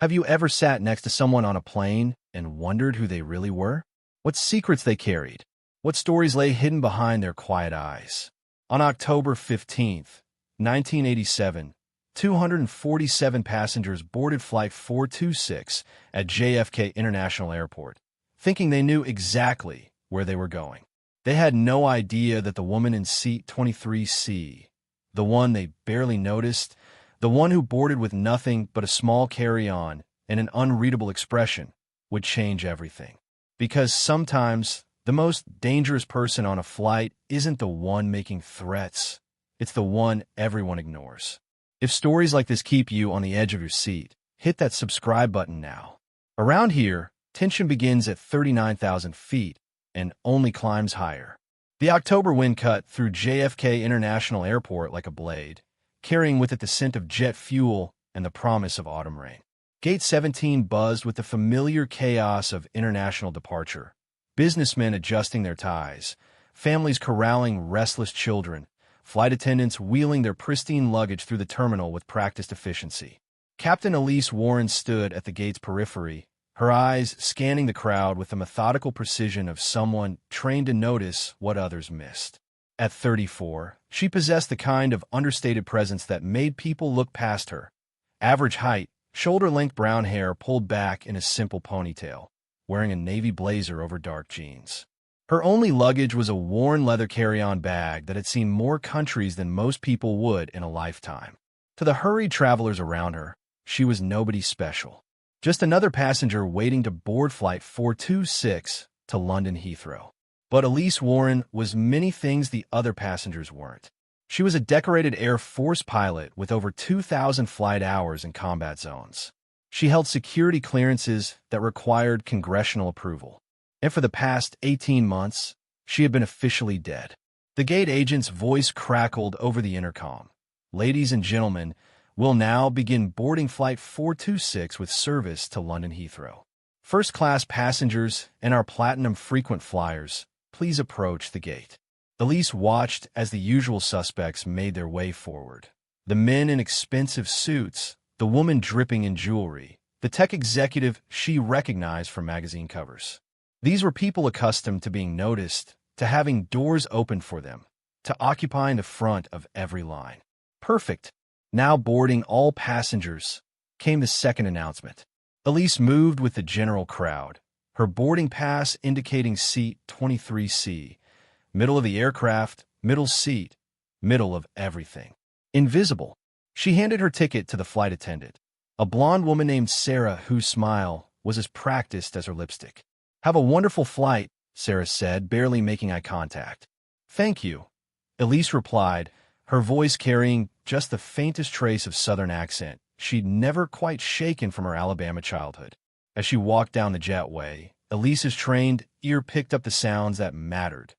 Have you ever sat next to someone on a plane and wondered who they really were? What secrets they carried? What stories lay hidden behind their quiet eyes? On October 15th, 1987, 247 passengers boarded Flight 426 at JFK International Airport, thinking they knew exactly where they were going. They had no idea that the woman in seat 23C, the one they barely noticed, the one who boarded with nothing but a small carry-on and an unreadable expression, would change everything. Because sometimes the most dangerous person on a flight isn't the one making threats. It's the one everyone ignores. If stories like this keep you on the edge of your seat, hit that subscribe button now. Around here, tension begins at 39,000 feet and only climbs higher. The October wind cut through JFK International Airport like a blade, carrying with it the scent of jet fuel and the promise of autumn rain. Gate 17 buzzed with the familiar chaos of international departure. Businessmen adjusting their ties, families corralling restless children, flight attendants wheeling their pristine luggage through the terminal with practiced efficiency. Captain Elise Warren stood at the gate's periphery, her eyes scanning the crowd with the methodical precision of someone trained to notice what others missed. At 34, she possessed the kind of understated presence that made people look past her. Average height, shoulder-length brown hair pulled back in a simple ponytail, wearing a navy blazer over dark jeans. Her only luggage was a worn leather carry-on bag that had seen more countries than most people would in a lifetime. To the hurried travelers around her, she was nobody special. Just another passenger waiting to board Flight 426 to London Heathrow. But Elise Warren was many things the other passengers weren't. She was a decorated Air Force pilot with over 2,000 flight hours in combat zones. She held security clearances that required congressional approval. And for the past 18 months, she had been officially dead. The gate agent's voice crackled over the intercom. "Ladies and gentlemen, we'll now begin boarding Flight 426 with service to London Heathrow. First-class passengers and our platinum frequent flyers, please approach the gate." Elise watched as the usual suspects made their way forward. The men in expensive suits, the woman dripping in jewelry, the tech executive she recognized from magazine covers. These were people accustomed to being noticed, to having doors opened for them, to occupying the front of every line. Perfect. Now boarding all passengers, came the second announcement. Elise moved with the general crowd, her boarding pass indicating seat 23C, middle of the aircraft, middle seat, middle of everything. Invisible. She handed her ticket to the flight attendant, a blonde woman named Sarah whose smile was as practiced as her lipstick. "Have a wonderful flight," Sarah said, barely making eye contact. "Thank you," Elise replied, her voice carrying just the faintest trace of Southern accent she'd never quite shaken from her Alabama childhood. As she walked down the jetway, Elise's trained ear picked up the sounds that mattered.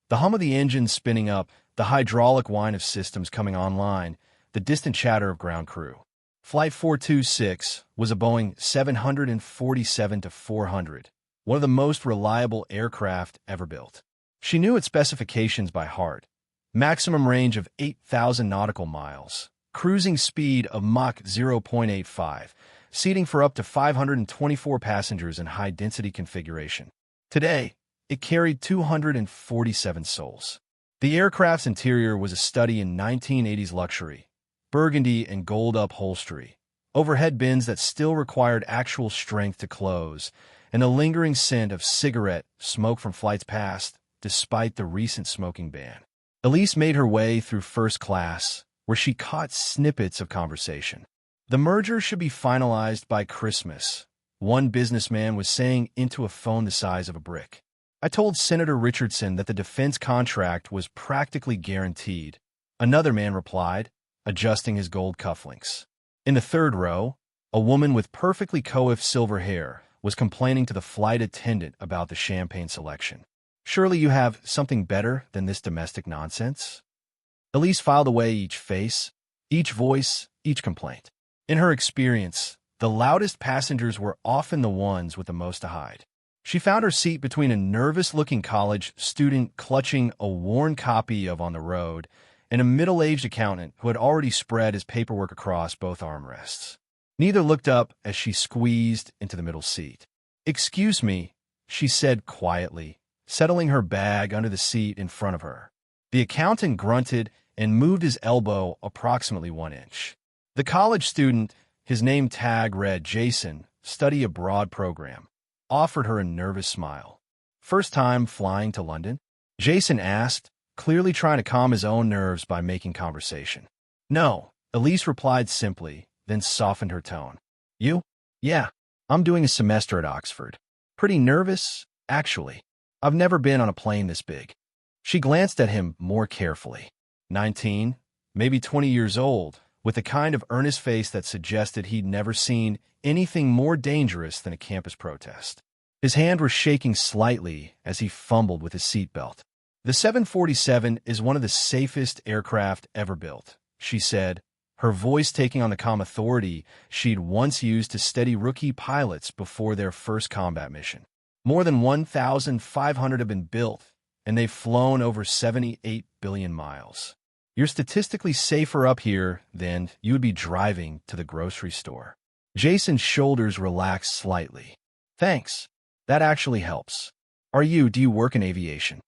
The hum of the engines spinning up, the hydraulic whine of systems coming online, the distant chatter of ground crew. Flight 426 was a Boeing 747-400, one of the most reliable aircraft ever built. She knew its specifications by heart. Maximum range of 8,000 nautical miles, cruising speed of Mach 0.85, seating for up to 524 passengers in high-density configuration. Today, it carried 247 souls. The aircraft's interior was a study in 1980s luxury, burgundy and gold upholstery, overhead bins that still required actual strength to close, and a lingering scent of cigarette smoke from flights past, despite the recent smoking ban. Elise made her way through first class, where she caught snippets of conversation. "The merger should be finalized by Christmas," one businessman was saying into a phone the size of a brick. "I told Senator Richardson that the defense contract was practically guaranteed," another man replied, adjusting his gold cufflinks. In the third row, a woman with perfectly coiffed silver hair was complaining to the flight attendant about the champagne selection. "Surely you have something better than this domestic nonsense?" Elise filed away each face, each voice, each complaint. In her experience, the loudest passengers were often the ones with the most to hide. She found her seat between a nervous-looking college student clutching a worn copy of On the Road and a middle-aged accountant who had already spread his paperwork across both armrests. Neither looked up as she squeezed into the middle seat. "Excuse me," she said quietly, settling her bag under the seat in front of her. The accountant grunted and moved his elbow approximately 1 inch. The college student, his name tag read Jason, study abroad program, offered her a nervous smile. "First time flying to London?" Jason asked, clearly trying to calm his own nerves by making conversation. "No," Elise replied simply, then softened her tone. "You?" "Yeah, I'm doing a semester at Oxford. Pretty nervous, actually. I've never been on a plane this big." She glanced at him more carefully. 19, maybe 20 years old, with the kind of earnest face that suggested he'd never seen anything more dangerous than a campus protest. His hand was shaking slightly as he fumbled with his seatbelt. "The 747 is one of the safest aircraft ever built," she said, her voice taking on the calm authority she'd once used to steady rookie pilots before their first combat mission. "More than 1,500 have been built, and they've flown over 78 billion miles. You're statistically safer up here than you would be driving to the grocery store." Jason's shoulders relaxed slightly. "Thanks. That actually helps. Do you work in aviation?"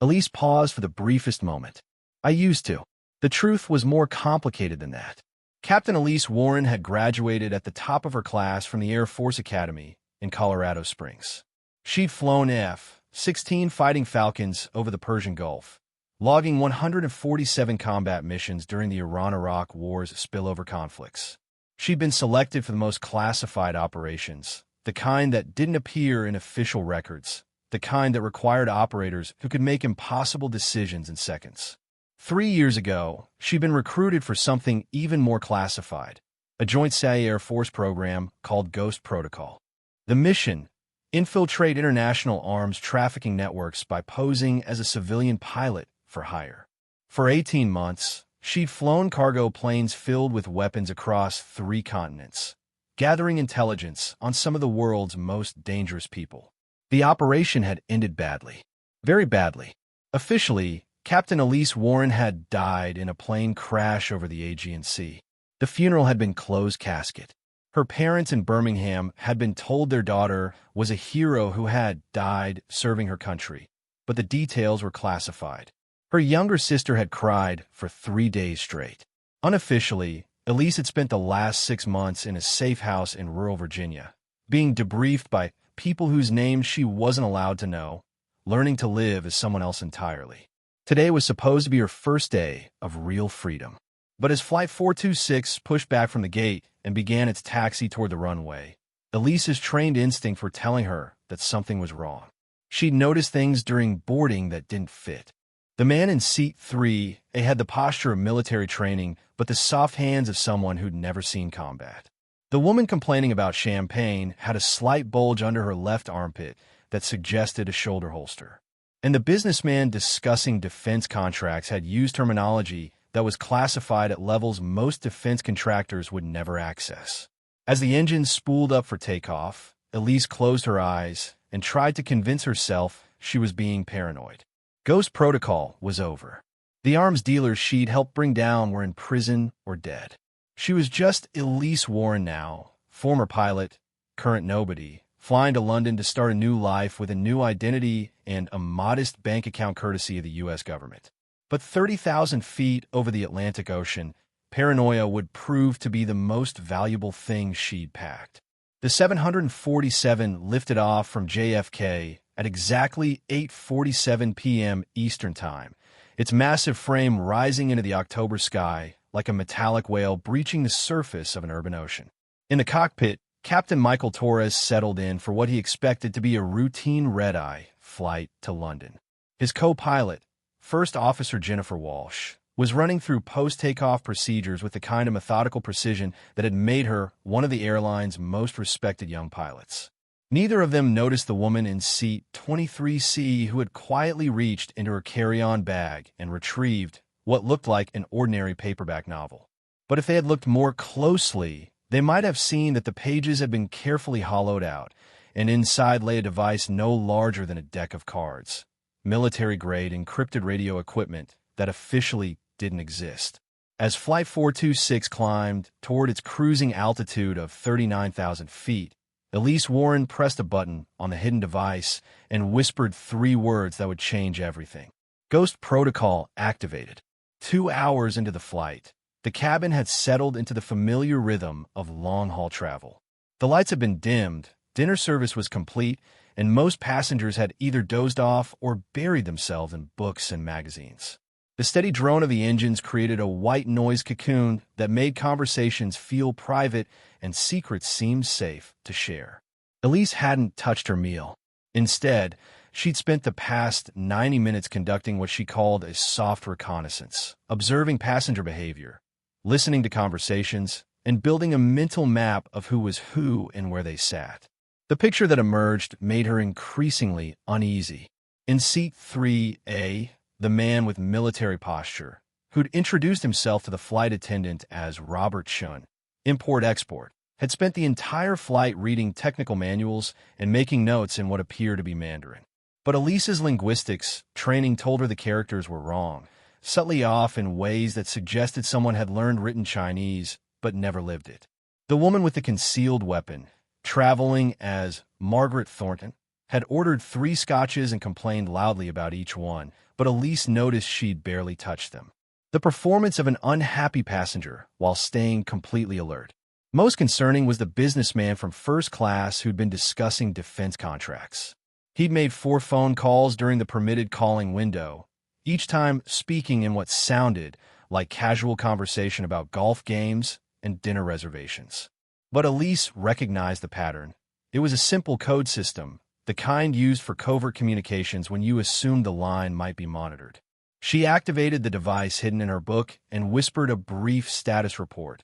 Elise paused for the briefest moment. "I used to." The truth was more complicated than that. Captain Elise Warren had graduated at the top of her class from the Air Force Academy in Colorado Springs. She'd flown F-16 Fighting Falcons over the Persian Gulf, logging 147 combat missions during the Iran-Iraq War's spillover conflicts. She'd been selected for the most classified operations, the kind that didn't appear in official records, the kind that required operators who could make impossible decisions in seconds. 3 years ago, she'd been recruited for something even more classified, a joint CIA-Air Force program called Ghost Protocol. The mission: infiltrate international arms trafficking networks by posing as a civilian pilot for hire. For 18 months, she'd flown cargo planes filled with weapons across 3 continents, gathering intelligence on some of the world's most dangerous people. The operation had ended badly. Very badly. Officially, Captain Elise Warren had died in a plane crash over the Aegean Sea. The funeral had been closed casket. Her parents in Birmingham had been told their daughter was a hero who had died serving her country, but the details were classified. Her younger sister had cried for 3 days straight. Unofficially, Elise had spent the last 6 months in a safe house in rural Virginia, being debriefed by people whose names she wasn't allowed to know, learning to live as someone else entirely. Today was supposed to be her first day of real freedom. But as Flight 426 pushed back from the gate and began its taxi toward the runway, Elise's trained instinct were telling her that something was wrong. She'd noticed things during boarding that didn't fit. The man in seat 3A had the posture of military training, but the soft hands of someone who'd never seen combat. The woman complaining about champagne had a slight bulge under her left armpit that suggested a shoulder holster. And the businessman discussing defense contracts had used terminology that was classified at levels most defense contractors would never access. As the engine spooled up for takeoff, Elise closed her eyes and tried to convince herself she was being paranoid. Ghost Protocol was over. The arms dealers she'd helped bring down were in prison or dead. She was just Elise Warren now, former pilot, current nobody, flying to London to start a new life with a new identity and a modest bank account courtesy of the U.S. government. But 30,000 feet over the Atlantic Ocean, paranoia would prove to be the most valuable thing she'd packed. The 747 lifted off from JFK at exactly 8:47 p.m. Eastern Time, its massive frame rising into the October sky like a metallic whale breaching the surface of an urban ocean. In the cockpit, Captain Michael Torres settled in for what he expected to be a routine red-eye flight to London. His co-pilot, First Officer Jennifer Walsh, was running through post-takeoff procedures with the kind of methodical precision that had made her one of the airline's most respected young pilots. Neither of them noticed the woman in seat 23C who had quietly reached into her carry-on bag and retrieved what looked like an ordinary paperback novel. But if they had looked more closely, they might have seen that the pages had been carefully hollowed out, and inside lay a device no larger than a deck of cards, military-grade encrypted radio equipment that officially didn't exist. As Flight 426 climbed toward its cruising altitude of 39,000 feet, Elise Warren pressed a button on the hidden device and whispered 3 words that would change everything. Ghost protocol activated. 2 hours into the flight, the cabin had settled into the familiar rhythm of long-haul travel. The lights had been dimmed, dinner service was complete, and most passengers had either dozed off or buried themselves in books and magazines. The steady drone of the engines created a white noise cocoon that made conversations feel private and secrets seem safe to share. Elise hadn't touched her meal. Instead, she'd spent the past 90 minutes conducting what she called a soft reconnaissance, observing passenger behavior, listening to conversations, and building a mental map of who was who and where they sat. The picture that emerged made her increasingly uneasy. In seat 3A, the man with military posture, who'd introduced himself to the flight attendant as Robert Chun, import-export, had spent the entire flight reading technical manuals and making notes in what appeared to be Mandarin. But Elise's linguistics training told her the characters were wrong, subtly off in ways that suggested someone had learned written Chinese but never lived it. The woman with the concealed weapon, traveling as Margaret Thornton, had ordered 3 scotches and complained loudly about each one, but Elise noticed she'd barely touched them. The performance of an unhappy passenger while staying completely alert. Most concerning was the businessman from first class who'd been discussing defense contracts. He'd made 4 phone calls during the permitted calling window, each time speaking in what sounded like casual conversation about golf games and dinner reservations. But Elise recognized the pattern. It was a simple code system, the kind used for covert communications when you assumed the line might be monitored. She activated the device hidden in her book and whispered a brief status report.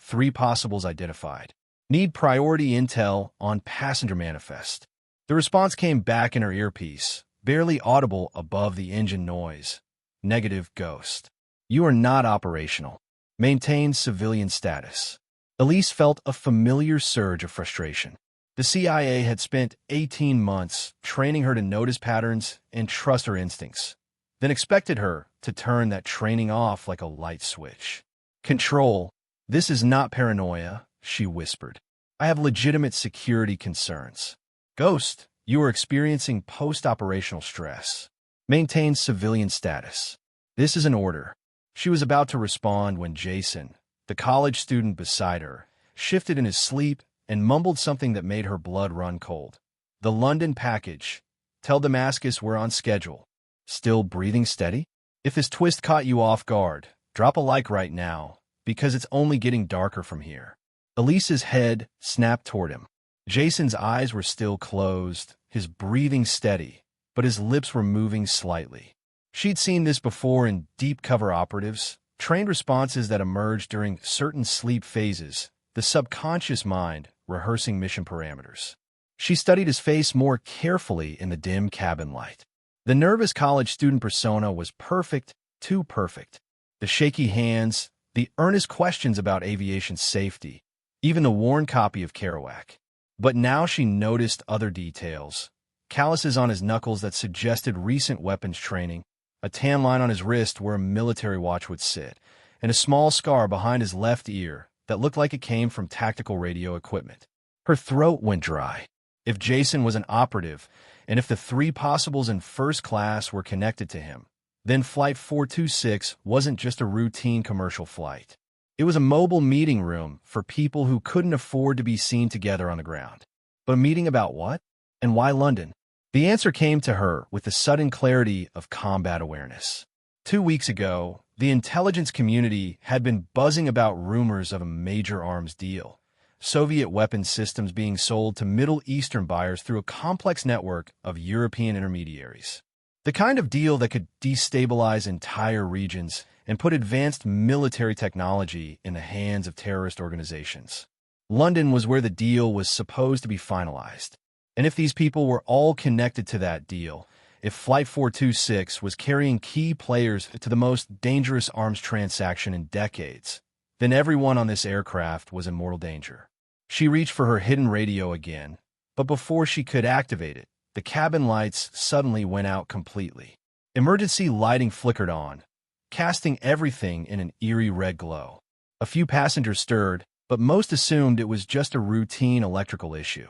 3 possibles identified. Need priority intel on passenger manifest. The response came back in her earpiece, barely audible above the engine noise. Negative ghost. You are not operational. Maintain civilian status. Elise felt a familiar surge of frustration. The CIA had spent 18 months training her to notice patterns and trust her instincts, then expected her to turn that training off like a light switch. Control. This is not paranoia, she whispered. I have legitimate security concerns. Ghost, you are experiencing post-operational stress. Maintain civilian status. This is an order. She was about to respond when Jason, the college student beside her, shifted in his sleep and mumbled something that made her blood run cold. The London package. Tell Damascus we're on schedule. Still breathing steady? If this twist caught you off guard, drop a like right now, because it's only getting darker from here. Elise's head snapped toward him. Jason's eyes were still closed, his breathing steady, but his lips were moving slightly. She'd seen this before in deep cover operatives, trained responses that emerged during certain sleep phases, the subconscious mind rehearsing mission parameters. She studied his face more carefully in the dim cabin light. The nervous college student persona was perfect, too perfect. The shaky hands, the earnest questions about aviation safety, even the worn copy of Kerouac. But now she noticed other details. Calluses on his knuckles that suggested recent weapons training, a tan line on his wrist where a military watch would sit, and a small scar behind his left ear that looked like it came from tactical radio equipment. Her throat went dry. If Jason was an operative, and if the 3 possibles in first class were connected to him, then Flight 426 wasn't just a routine commercial flight. It was a mobile meeting room for people who couldn't afford to be seen together on the ground. But a meeting about what? And why London? The answer came to her with the sudden clarity of combat awareness. 2 weeks ago, the intelligence community had been buzzing about rumors of a major arms deal, Soviet weapons systems being sold to Middle Eastern buyers through a complex network of European intermediaries. The kind of deal that could destabilize entire regions and put advanced military technology in the hands of terrorist organizations. London was where the deal was supposed to be finalized. And if these people were all connected to that deal, if Flight 426 was carrying key players to the most dangerous arms transaction in decades, then everyone on this aircraft was in mortal danger. She reached for her hidden radio again, but before she could activate it, the cabin lights suddenly went out completely. Emergency lighting flickered on, casting everything in an eerie red glow. A few passengers stirred, but most assumed it was just a routine electrical issue.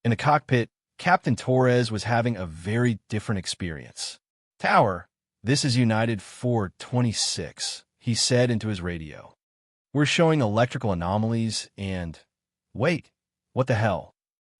In the cockpit, Captain Torres was having a very different experience. "Tower, this is United 426, he said into his radio. "We're showing electrical anomalies and... Wait, what the hell?"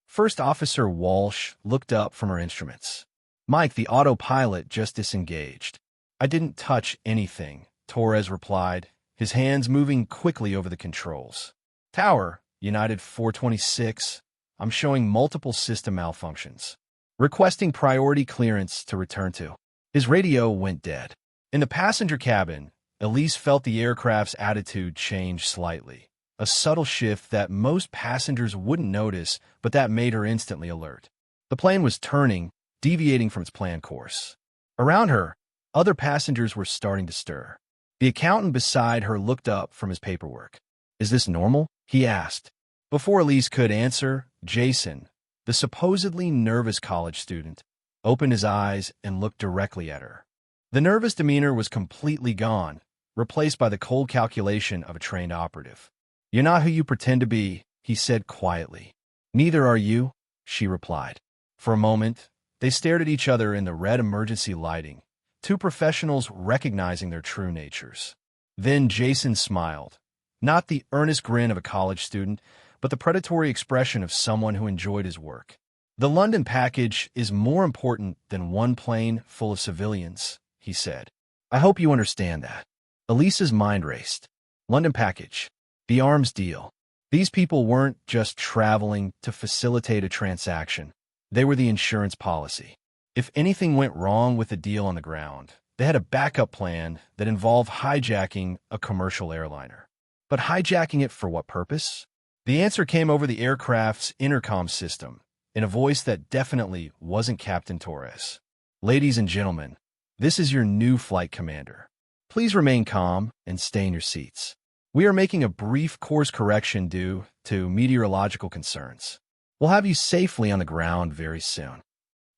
First Officer Walsh looked up from her instruments. "Mike, the autopilot just disengaged." "I didn't touch anything," Torres replied, his hands moving quickly over the controls. "Tower, United 426, I'm showing multiple system malfunctions. Requesting priority clearance to return to." His radio went dead. In the passenger cabin, Elise felt the aircraft's attitude change slightly. A subtle shift that most passengers wouldn't notice, but that made her instantly alert. The plane was turning, deviating from its planned course. Around her, other passengers were starting to stir. The accountant beside her looked up from his paperwork. "Is this normal?" he asked. Before Elise could answer, Jason, the supposedly nervous college student, opened his eyes and looked directly at her. The nervous demeanor was completely gone, replaced by the cold calculation of a trained operative. "You're not who you pretend to be," he said quietly. "Neither are you," she replied. For a moment, they stared at each other in the red emergency lighting, two professionals recognizing their true natures. Then Jason smiled, not the earnest grin of a college student, but the predatory expression of someone who enjoyed his work. "The London package is more important than one plane full of civilians," he said. "I hope you understand that." Elise's mind raced. London package. The arms deal. These people weren't just traveling to facilitate a transaction. They were the insurance policy. If anything went wrong with the deal on the ground, they had a backup plan that involved hijacking a commercial airliner. But hijacking it for what purpose? The answer came over the aircraft's intercom system, in a voice that definitely wasn't Captain Torres. "Ladies and gentlemen, this is your new flight commander. Please remain calm and stay in your seats. We are making a brief course correction due to meteorological concerns. We'll have you safely on the ground very soon."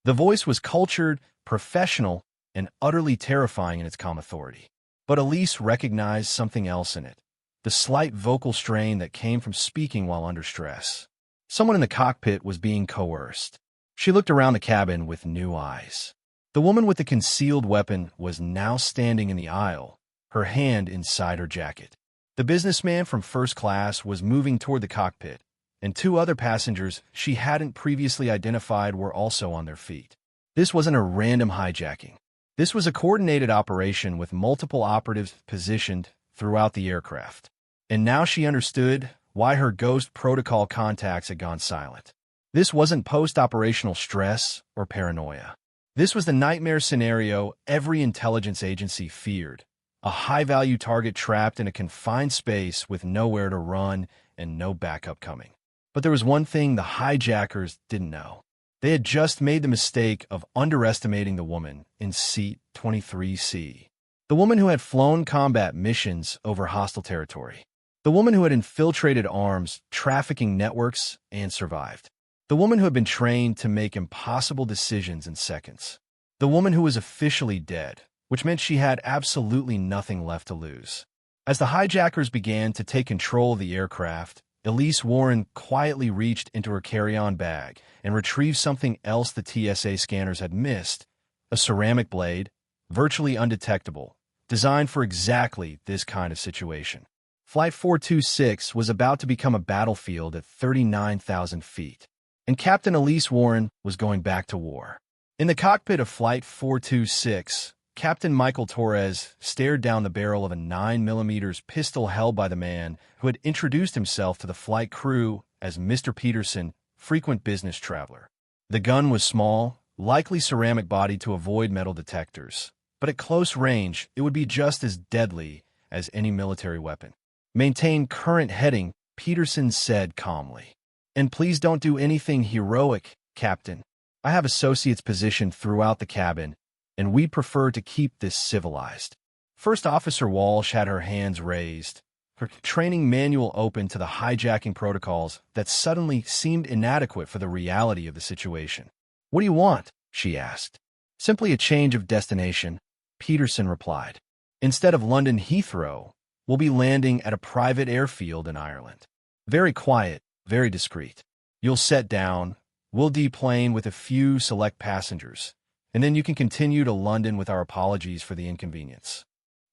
The voice was cultured, professional, and utterly terrifying in its calm authority. But Elise recognized something else in it, the slight vocal strain that came from speaking while under stress. Someone in the cockpit was being coerced. She looked around the cabin with new eyes. The woman with the concealed weapon was now standing in the aisle, her hand inside her jacket. The businessman from first class was moving toward the cockpit, and two other passengers she hadn't previously identified were also on their feet. This wasn't a random hijacking. This was a coordinated operation with multiple operatives positioned throughout the aircraft. And now she understood why her ghost protocol contacts had gone silent. This wasn't post-operational stress or paranoia. This was the nightmare scenario every intelligence agency feared, a high-value target trapped in a confined space with nowhere to run and no backup coming. But there was one thing the hijackers didn't know. They had just made the mistake of underestimating the woman in seat 23C. The woman who had flown combat missions over hostile territory. The woman who had infiltrated arms, trafficking networks, and survived. The woman who had been trained to make impossible decisions in seconds. The woman who was officially dead, which meant she had absolutely nothing left to lose. As the hijackers began to take control of the aircraft, Elise Warren quietly reached into her carry-on bag and retrieved something else the TSA scanners had missed, a ceramic blade, virtually undetectable, designed for exactly this kind of situation. Flight 426 was about to become a battlefield at 39,000 feet, and Captain Elise Warren was going back to war. In the cockpit of Flight 426, Captain Michael Torres stared down the barrel of a 9mm pistol held by the man who had introduced himself to the flight crew as Mr. Peterson, frequent business traveler. The gun was small, likely ceramic-bodied to avoid metal detectors, but at close range, it would be just as deadly as any military weapon. "Maintain current heading," Peterson said calmly. "And please don't do anything heroic, Captain. I have associates positioned throughout the cabin, and we'd prefer to keep this civilized." First Officer Walsh had her hands raised, her training manual open to the hijacking protocols that suddenly seemed inadequate for the reality of the situation. "What do you want?" she asked. "Simply a change of destination," Peterson replied. Instead of London Heathrow, we'll be landing at a private airfield in Ireland. Very quiet, very discreet. You'll set down, we'll deplane with a few select passengers, and then you can continue to London with our apologies for the inconvenience.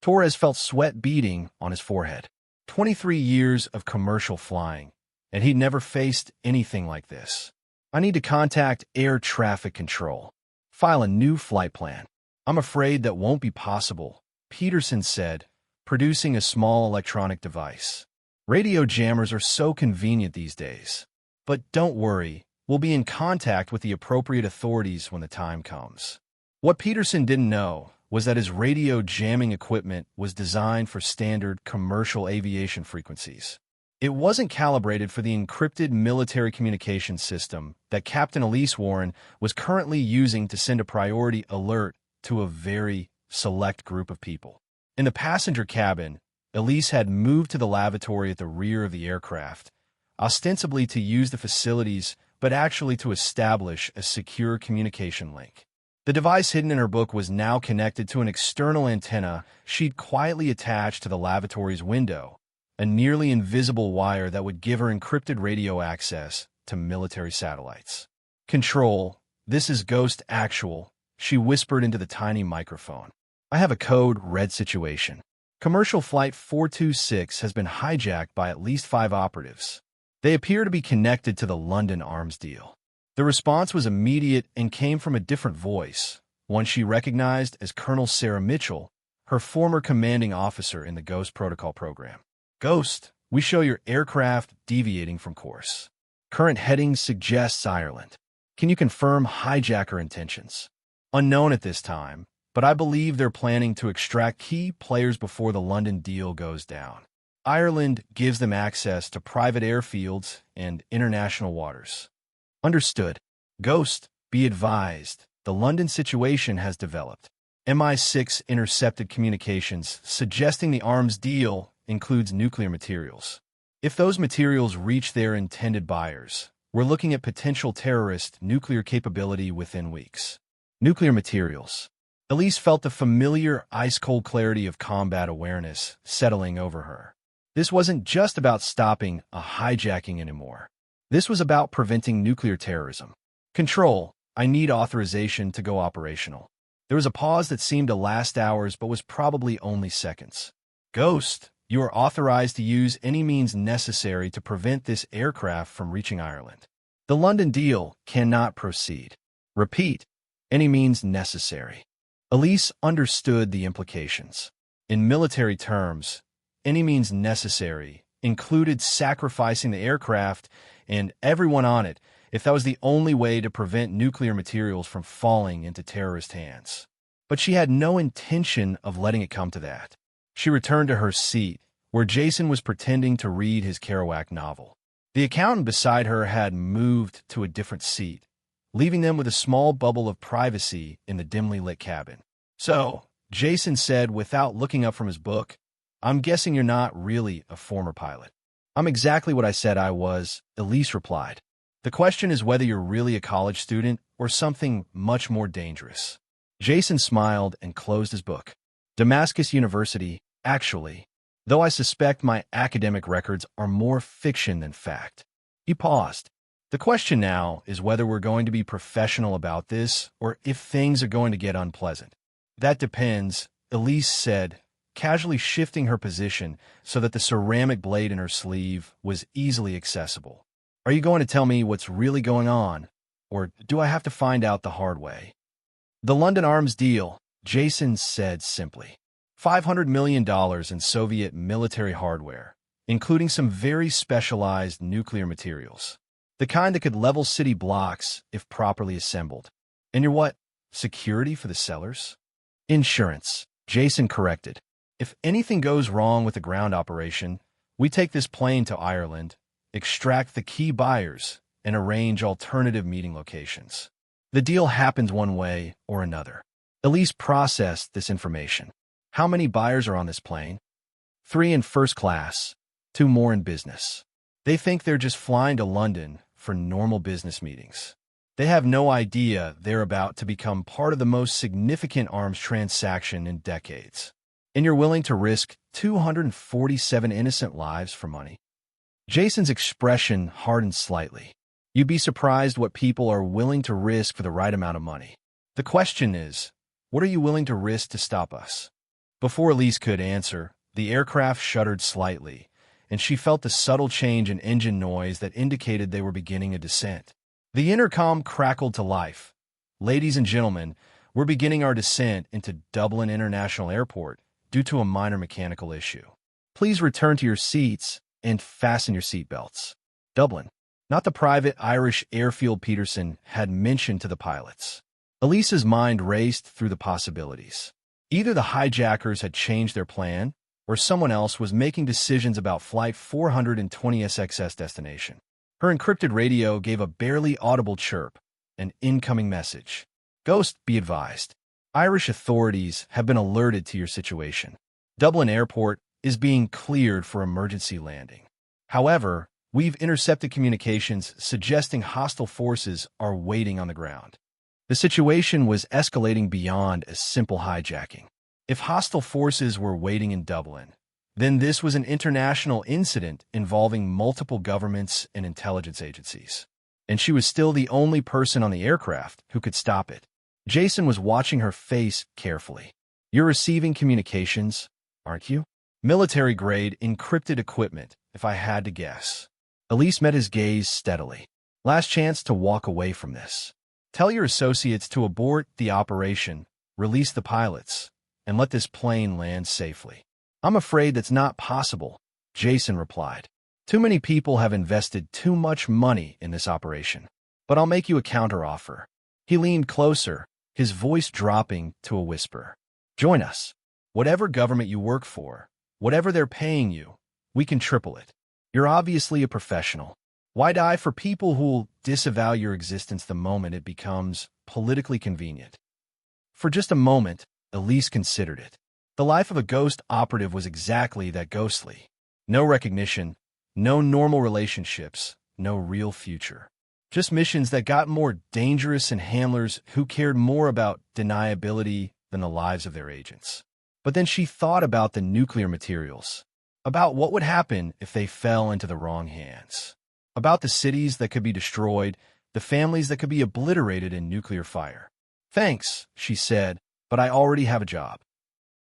Torres felt sweat beading on his forehead. 23 years of commercial flying, and he'd never faced anything like this. I need to contact air traffic control. File a new flight plan. I'm afraid that won't be possible, Peterson said, producing a small electronic device. Radio jammers are so convenient these days. But don't worry, we'll be in contact with the appropriate authorities when the time comes. What Peterson didn't know was that his radio jamming equipment was designed for standard commercial aviation frequencies. It wasn't calibrated for the encrypted military communications system that Captain Elise Warren was currently using to send a priority alert to a very select group of people. In the passenger cabin, Elise had moved to the lavatory at the rear of the aircraft, ostensibly to use the facilities, but actually to establish a secure communication link. The device hidden in her book was now connected to an external antenna she'd quietly attached to the lavatory's window, a nearly invisible wire that would give her encrypted radio access to military satellites. "Control, this is Ghost Actual," she whispered into the tiny microphone. "I have a code red situation. Commercial Flight 426 has been hijacked by at least 5 operatives. They appear to be connected to the London arms deal." The response was immediate and came from a different voice, one she recognized as Colonel Sarah Mitchell, her former commanding officer in the Ghost Protocol program. "Ghost, we show your aircraft deviating from course. Current heading suggests Ireland. Can you confirm hijacker intentions?" Unknown at this time, but I believe they're planning to extract key players before the London deal goes down. Ireland gives them access to private airfields and international waters. Understood. Ghost, be advised, the London situation has developed. MI6 intercepted communications suggesting the arms deal includes nuclear materials. If those materials reach their intended buyers, we're looking at potential terrorist nuclear capability within weeks. Nuclear materials. Elise felt the familiar ice-cold clarity of combat awareness settling over her. This wasn't just about stopping a hijacking anymore. This was about preventing nuclear terrorism. "Control, I need authorization to go operational." There was a pause that seemed to last hours but was probably only seconds. "Ghost, you are authorized to use any means necessary to prevent this aircraft from reaching Ireland. The London deal cannot proceed. Repeat, any means necessary." Elise understood the implications. In military terms, any means necessary included sacrificing the aircraft and everyone on it if that was the only way to prevent nuclear materials from falling into terrorist hands. But she had no intention of letting it come to that. She returned to her seat, where Jason was pretending to read his Kerouac novel. The accountant beside her had moved to a different seat, leaving them with a small bubble of privacy in the dimly lit cabin. "So," Jason said without looking up from his book, "I'm guessing you're not really a former pilot." "I'm exactly what I said I was," Elise replied. "The question is whether you're really a college student or something much more dangerous." Jason smiled and closed his book. "Damascus University, actually, though I suspect my academic records are more fiction than fact." He paused. "The question now is whether we're going to be professional about this or if things are going to get unpleasant." "That depends," Elise said, casually shifting her position so that the ceramic blade in her sleeve was easily accessible. "Are you going to tell me what's really going on, or do I have to find out the hard way?" "The London arms deal," Jason said simply. $500 million in Soviet military hardware, including some very specialized nuclear materials. The kind that could level city blocks if properly assembled. "And you're what? Security for the sellers?" "Insurance," Jason corrected. "If anything goes wrong with the ground operation, we take this plane to Ireland, extract the key buyers, and arrange alternative meeting locations. The deal happens one way or another." Elise processed this information. "How many buyers are on this plane?" 3 in first class, 2 more in business. They think they're just flying to London for normal business meetings. They have no idea they're about to become part of the most significant arms transaction in decades. And you're willing to risk 247 innocent lives for money? Jason's expression hardened slightly. You'd be surprised what people are willing to risk for the right amount of money. The question is, what are you willing to risk to stop us? Before Elise could answer, the aircraft shuddered slightly, and she felt the subtle change in engine noise that indicated they were beginning a descent. The intercom crackled to life. Ladies and gentlemen, we're beginning our descent into Dublin International Airport due to a minor mechanical issue. Please return to your seats and fasten your seatbelts. Dublin, not the private Irish airfield Peterson had mentioned to the pilots. Elise's mind raced through the possibilities. Either the hijackers had changed their plan, or someone else was making decisions about Flight 420SX's destination. Her encrypted radio gave a barely audible chirp, an incoming message. Ghost, be advised. Irish authorities have been alerted to your situation. Dublin Airport is being cleared for emergency landing. However, we've intercepted communications suggesting hostile forces are waiting on the ground. The situation was escalating beyond a simple hijacking. If hostile forces were waiting in Dublin, then this was an international incident involving multiple governments and intelligence agencies. And she was still the only person on the aircraft who could stop it. Jason was watching her face carefully. You're receiving communications, aren't you? Military-grade encrypted equipment, if I had to guess. Elise met his gaze steadily. Last chance to walk away from this. Tell your associates to abort the operation, release the pilots, and let this plane land safely. I'm afraid that's not possible, Jason replied. Too many people have invested too much money in this operation. But I'll make you a counteroffer. He leaned closer, his voice dropping to a whisper. Join us. Whatever government you work for, whatever they're paying you, we can triple it. You're obviously a professional. Why die for people who'll disavow your existence the moment it becomes politically convenient? For just a moment, Elise considered it. The life of a ghost operative was exactly that, ghostly. No recognition, no normal relationships, no real future. Just missions that got more dangerous and handlers who cared more about deniability than the lives of their agents. But then she thought about the nuclear materials, about what would happen if they fell into the wrong hands, about the cities that could be destroyed, the families that could be obliterated in nuclear fire. Thanks, she said, but I already have a job.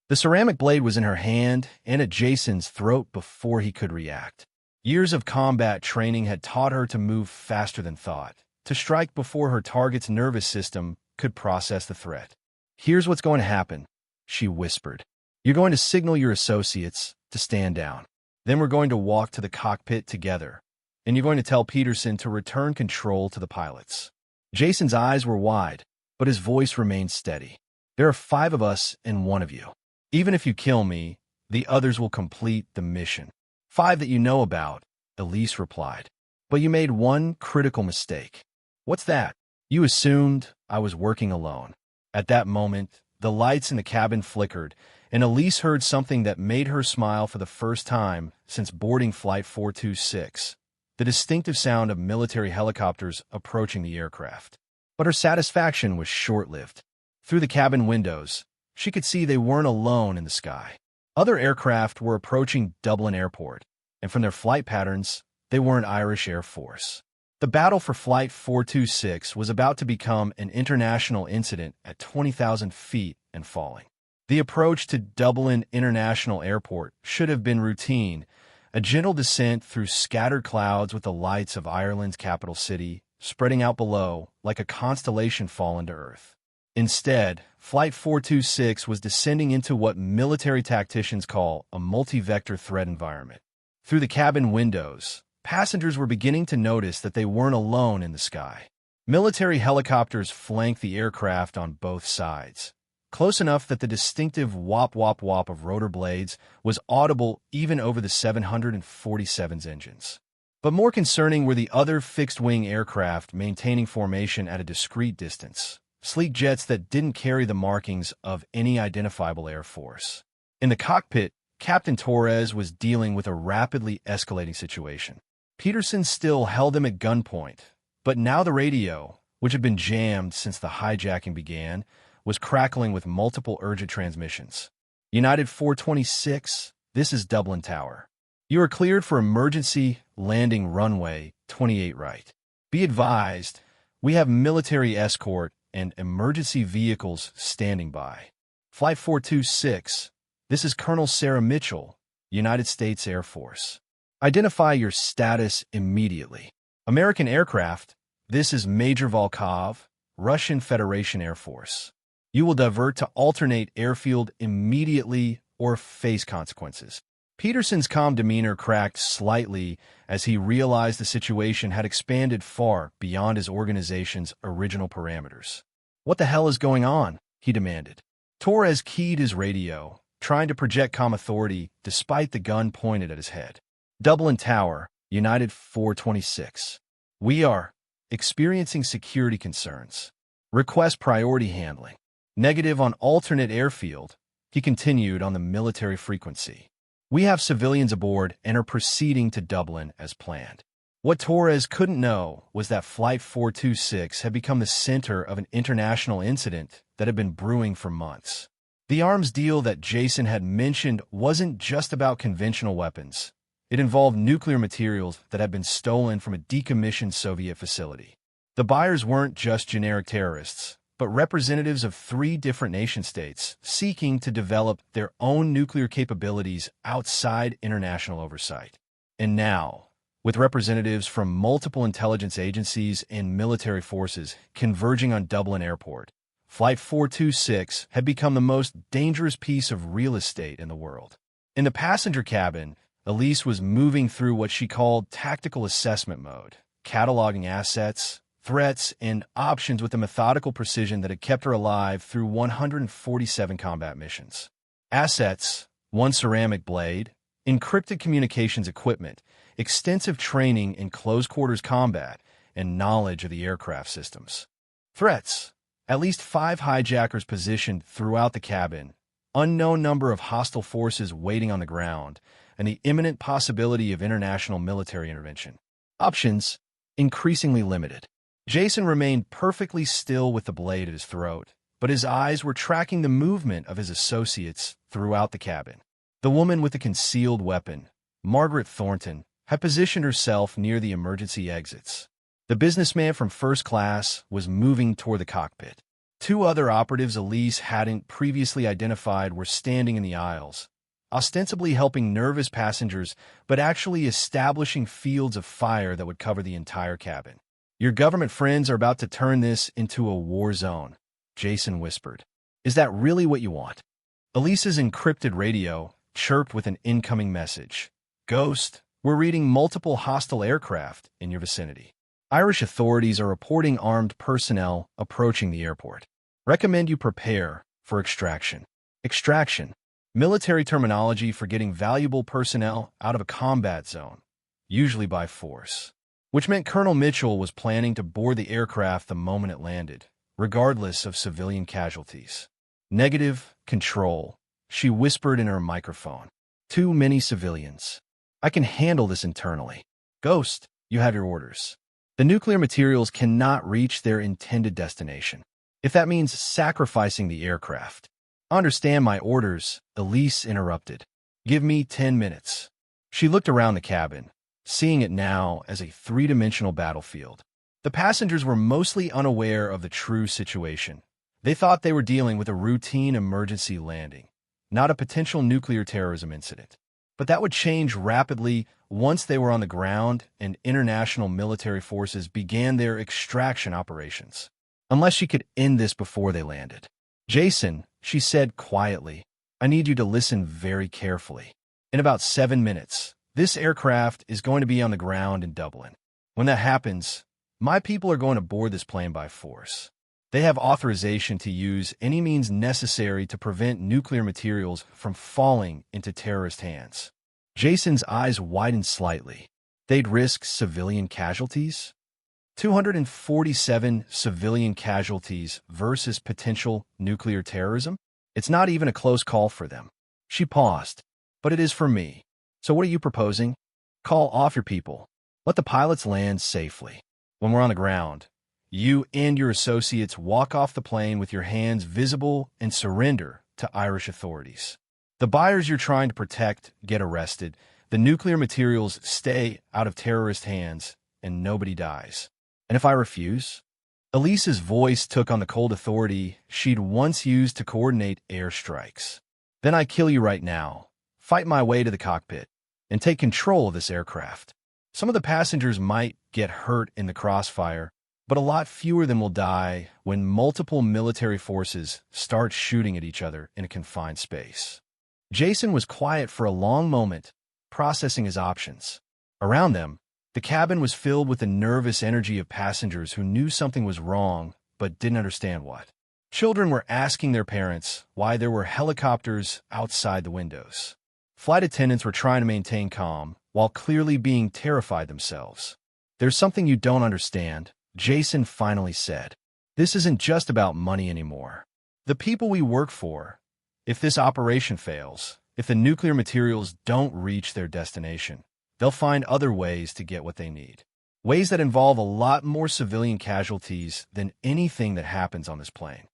The ceramic blade was in her hand and at Jason's throat before he could react. Years of combat training had taught her to move faster than thought, to strike before her target's nervous system could process the threat. Here's what's going to happen, she whispered. You're going to signal your associates to stand down. Then we're going to walk to the cockpit together, and you're going to tell Peterson to return control to the pilots. Jason's eyes were wide, but his voice remained steady. There are 5 of us and 1 of you. Even if you kill me, the others will complete the mission. 5 that you know about, Elise replied. But you made one critical mistake. What's that? You assumed I was working alone. At that moment, the lights in the cabin flickered, and Elise heard something that made her smile for the first time since boarding Flight 426, the distinctive sound of military helicopters approaching the aircraft. But her satisfaction was short-lived. Through the cabin windows, she could see they weren't alone in the sky. Other aircraft were approaching Dublin Airport, and from their flight patterns, they weren't Irish Air Force. The battle for Flight 426 was about to become an international incident at 20,000 feet and falling. The approach to Dublin International Airport should have been routine, a gentle descent through scattered clouds with the lights of Ireland's capital city spreading out below like a constellation fallen to Earth. Instead, Flight 426 was descending into what military tacticians call a multi-vector threat environment. Through the cabin windows, passengers were beginning to notice that they weren't alone in the sky. Military helicopters flanked the aircraft on both sides, close enough that the distinctive whop-whop-whop of rotor blades was audible even over the 747's engines. But more concerning were the other fixed-wing aircraft maintaining formation at a discrete distance. Sleek jets that didn't carry the markings of any identifiable air force. In the cockpit, Captain Torres was dealing with a rapidly escalating situation. Peterson still held him at gunpoint, but now the radio, which had been jammed since the hijacking began, was crackling with multiple urgent transmissions. United 426, this is Dublin Tower. You are cleared for emergency landing runway 28 right. Be advised, we have military escort and emergency vehicles standing by. Flight 426, this is Colonel Sarah Mitchell, United States Air Force. Identify your status immediately. American aircraft, this is Major Volkov, Russian Federation Air Force. You will divert to alternate airfield immediately or face consequences. Peterson's calm demeanor cracked slightly as he realized the situation had expanded far beyond his organization's original parameters. "What the hell is going on?" he demanded. Torres keyed his radio, trying to project calm authority despite the gun pointed at his head. Dublin Tower, United 426. We are experiencing security concerns. Request priority handling. Negative on alternate airfield, he continued on the military frequency. We have civilians aboard and are proceeding to Dublin as planned. What Torres couldn't know was that Flight 426 had become the center of an international incident that had been brewing for months. The arms deal that Jason had mentioned wasn't just about conventional weapons. It involved nuclear materials that had been stolen from a decommissioned Soviet facility. The buyers weren't just generic terrorists, but representatives of 3 different nation-states seeking to develop their own nuclear capabilities outside international oversight. And now, with representatives from multiple intelligence agencies and military forces converging on Dublin Airport, Flight 426 had become the most dangerous piece of real estate in the world. In the passenger cabin, Elise was moving through what she called tactical assessment mode, cataloging assets, threats, and options with a methodical precision that had kept her alive through 147 combat missions. Assets, 1 ceramic blade, encrypted communications equipment, extensive training in close-quarters combat, and knowledge of the aircraft systems. Threats, at least 5 hijackers positioned throughout the cabin, unknown number of hostile forces waiting on the ground, and the imminent possibility of international military intervention. Options, increasingly limited. Jason remained perfectly still with the blade at his throat, but his eyes were tracking the movement of his associates throughout the cabin. The woman with the concealed weapon, Margaret Thornton, had positioned herself near the emergency exits. The businessman from first class was moving toward the cockpit. 2 other operatives Elise hadn't previously identified were standing in the aisles, ostensibly helping nervous passengers, but actually establishing fields of fire that would cover the entire cabin. "Your government friends are about to turn this into a war zone," Jason whispered. "Is that really what you want?" Elise's encrypted radio chirped with an incoming message. "Ghost, we're reading multiple hostile aircraft in your vicinity. Irish authorities are reporting armed personnel approaching the airport. Recommend you prepare for extraction." Extraction, military terminology for getting valuable personnel out of a combat zone, usually by force, which meant Colonel Mitchell was planning to board the aircraft the moment it landed, regardless of civilian casualties. "Negative, control," she whispered in her microphone. "Too many civilians. I can handle this internally. Ghost, you have your orders. The nuclear materials cannot reach their intended destination, if that means sacrificing the aircraft." "Understand my orders," Elise interrupted. "Give me 10 minutes." She looked around the cabin, seeing it now as a 3-dimensional battlefield. The passengers were mostly unaware of the true situation. They thought they were dealing with a routine emergency landing, not a potential nuclear terrorism incident. But that would change rapidly once they were on the ground and international military forces began their extraction operations. Unless she could end this before they landed. "Jason," she said quietly, "I need you to listen very carefully. In about 7 minutes, this aircraft is going to be on the ground in Dublin. When that happens, my people are going to board this plane by force. They have authorization to use any means necessary to prevent nuclear materials from falling into terrorist hands." Jason's eyes widened slightly. "They'd risk civilian casualties?" 247 civilian casualties versus potential nuclear terrorism? It's not even a close call for them. She paused. "But it is for me. So what are you proposing? Call off your people. Let the pilots land safely. When we're on the ground, you and your associates walk off the plane with your hands visible and surrender to Irish authorities." The buyers you're trying to protect get arrested, the nuclear materials stay out of terrorist hands, and nobody dies. And if I refuse? Elise's voice took on the cold authority she'd once used to coordinate airstrikes. Then I kill you right now, fight my way to the cockpit, and take control of this aircraft. Some of the passengers might get hurt in the crossfire, but a lot fewer than will die when multiple military forces start shooting at each other in a confined space. Jason was quiet for a long moment, processing his options. Around them, the cabin was filled with the nervous energy of passengers who knew something was wrong but didn't understand what. Children were asking their parents why there were helicopters outside the windows. Flight attendants were trying to maintain calm while clearly being terrified themselves. "There's something you don't understand," Jason finally said. "This isn't just about money anymore. The people we work for, if this operation fails, if the nuclear materials don't reach their destination, they'll find other ways to get what they need. Ways that involve a lot more civilian casualties than anything that happens on this plane."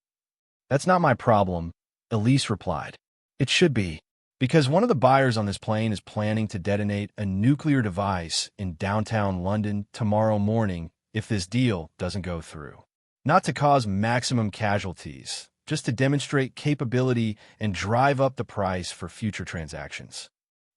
"That's not my problem," Elise replied. "It should be, because one of the buyers on this plane is planning to detonate a nuclear device in downtown London tomorrow morning if this deal doesn't go through. Not to cause maximum casualties, just to demonstrate capability and drive up the price for future transactions."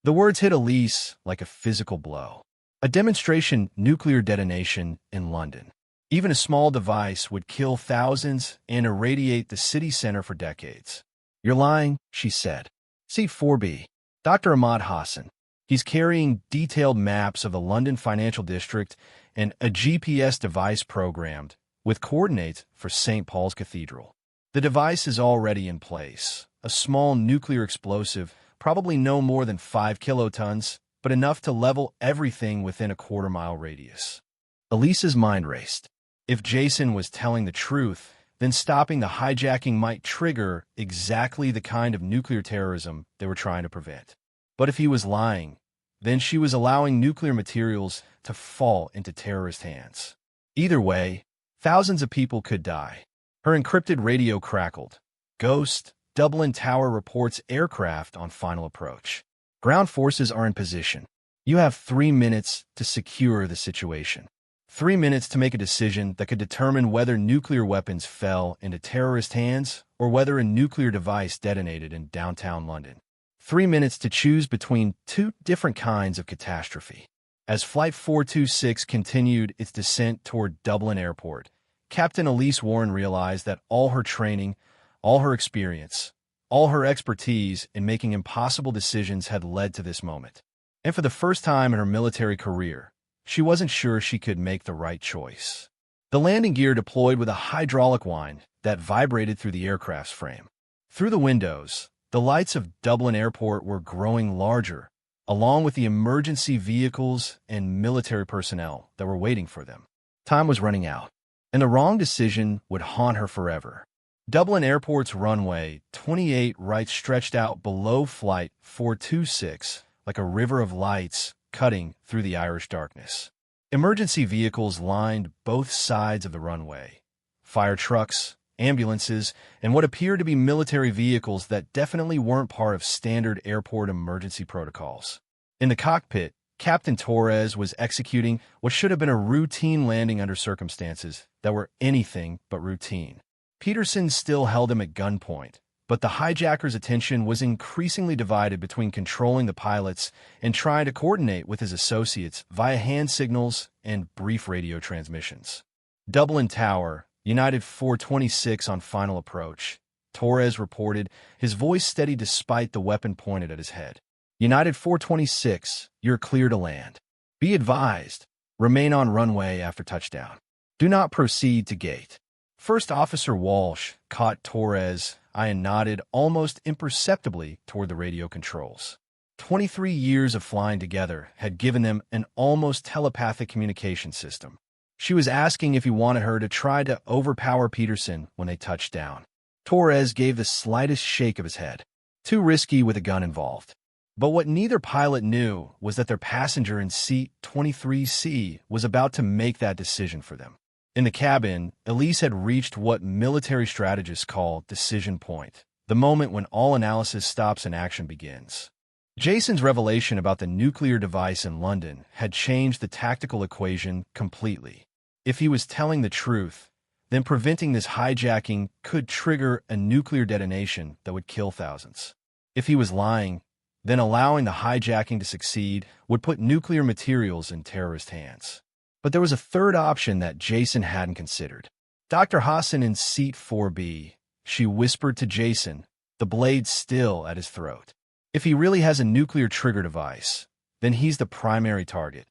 The words hit Elise like a physical blow. A demonstration nuclear detonation in London. Even a small device would kill thousands and irradiate the city center for decades. "You're lying," she said. "See 4B. Dr. Ahmad Hassan. He's carrying detailed maps of the London financial district and a GPS device programmed with coordinates for St. Paul's Cathedral. The device is already in place. A small nuclear explosive, probably no more than 5 kilotons, but enough to level everything within a quarter-mile radius." Elise's mind raced. If Jason was telling the truth, then stopping the hijacking might trigger exactly the kind of nuclear terrorism they were trying to prevent. But if he was lying, then she was allowing nuclear materials to fall into terrorist hands. Either way, thousands of people could die. Her encrypted radio crackled. "Ghost, Dublin Tower reports aircraft on final approach. Ground forces are in position. You have 3 minutes to secure the situation. 3 minutes to make a decision that could determine whether nuclear weapons fell into terrorist hands or whether a nuclear device detonated in downtown London. 3 minutes to choose between two different kinds of catastrophe." As Flight 426 continued its descent toward Dublin Airport, Captain Elise Warren realized that all her training, all her experience, all her expertise in making impossible decisions had led to this moment. And for the first time in her military career, she wasn't sure she could make the right choice. The landing gear deployed with a hydraulic wind that vibrated through the aircraft's frame. Through the windows, the lights of Dublin Airport were growing larger, along with the emergency vehicles and military personnel that were waiting for them. Time was running out, and the wrong decision would haunt her forever. Dublin Airport's runway 28 right stretched out below Flight 426 like a river of lights cutting through the Irish darkness. Emergency vehicles lined both sides of the runway. Fire trucks, ambulances, and what appeared to be military vehicles that definitely weren't part of standard airport emergency protocols. In the cockpit, Captain Torres was executing what should have been a routine landing under circumstances that were anything but routine. Peterson still held him at gunpoint, but the hijacker's attention was increasingly divided between controlling the pilots and trying to coordinate with his associates via hand signals and brief radio transmissions. "Dublin Tower, United 426 on final approach," Torres reported, his voice steady despite the weapon pointed at his head. "United 426, you're clear to land. Be advised, remain on runway after touchdown. Do not proceed to gate." First Officer Walsh caught Torres' eye and nodded almost imperceptibly toward the radio controls. 23 years of flying together had given them an almost telepathic communication system. She was asking if he wanted her to try to overpower Peterson when they touched down. Torres gave the slightest shake of his head. Too risky with a gun involved. But what neither pilot knew was that their passenger in seat 23C was about to make that decision for them. In the cabin, Elise had reached what military strategists call decision point. the moment when all analysis stops and action begins. Jason's revelation about the nuclear device in London had changed the tactical equation completely. If he was telling the truth, then preventing this hijacking could trigger a nuclear detonation that would kill thousands. If he was lying, then allowing the hijacking to succeed would put nuclear materials in terrorist hands. But there was a third option that Jason hadn't considered. Dr. Hassan in seat 4B, she whispered to Jason, the blade still at his throat. If he really has a nuclear trigger device, then he's the primary target,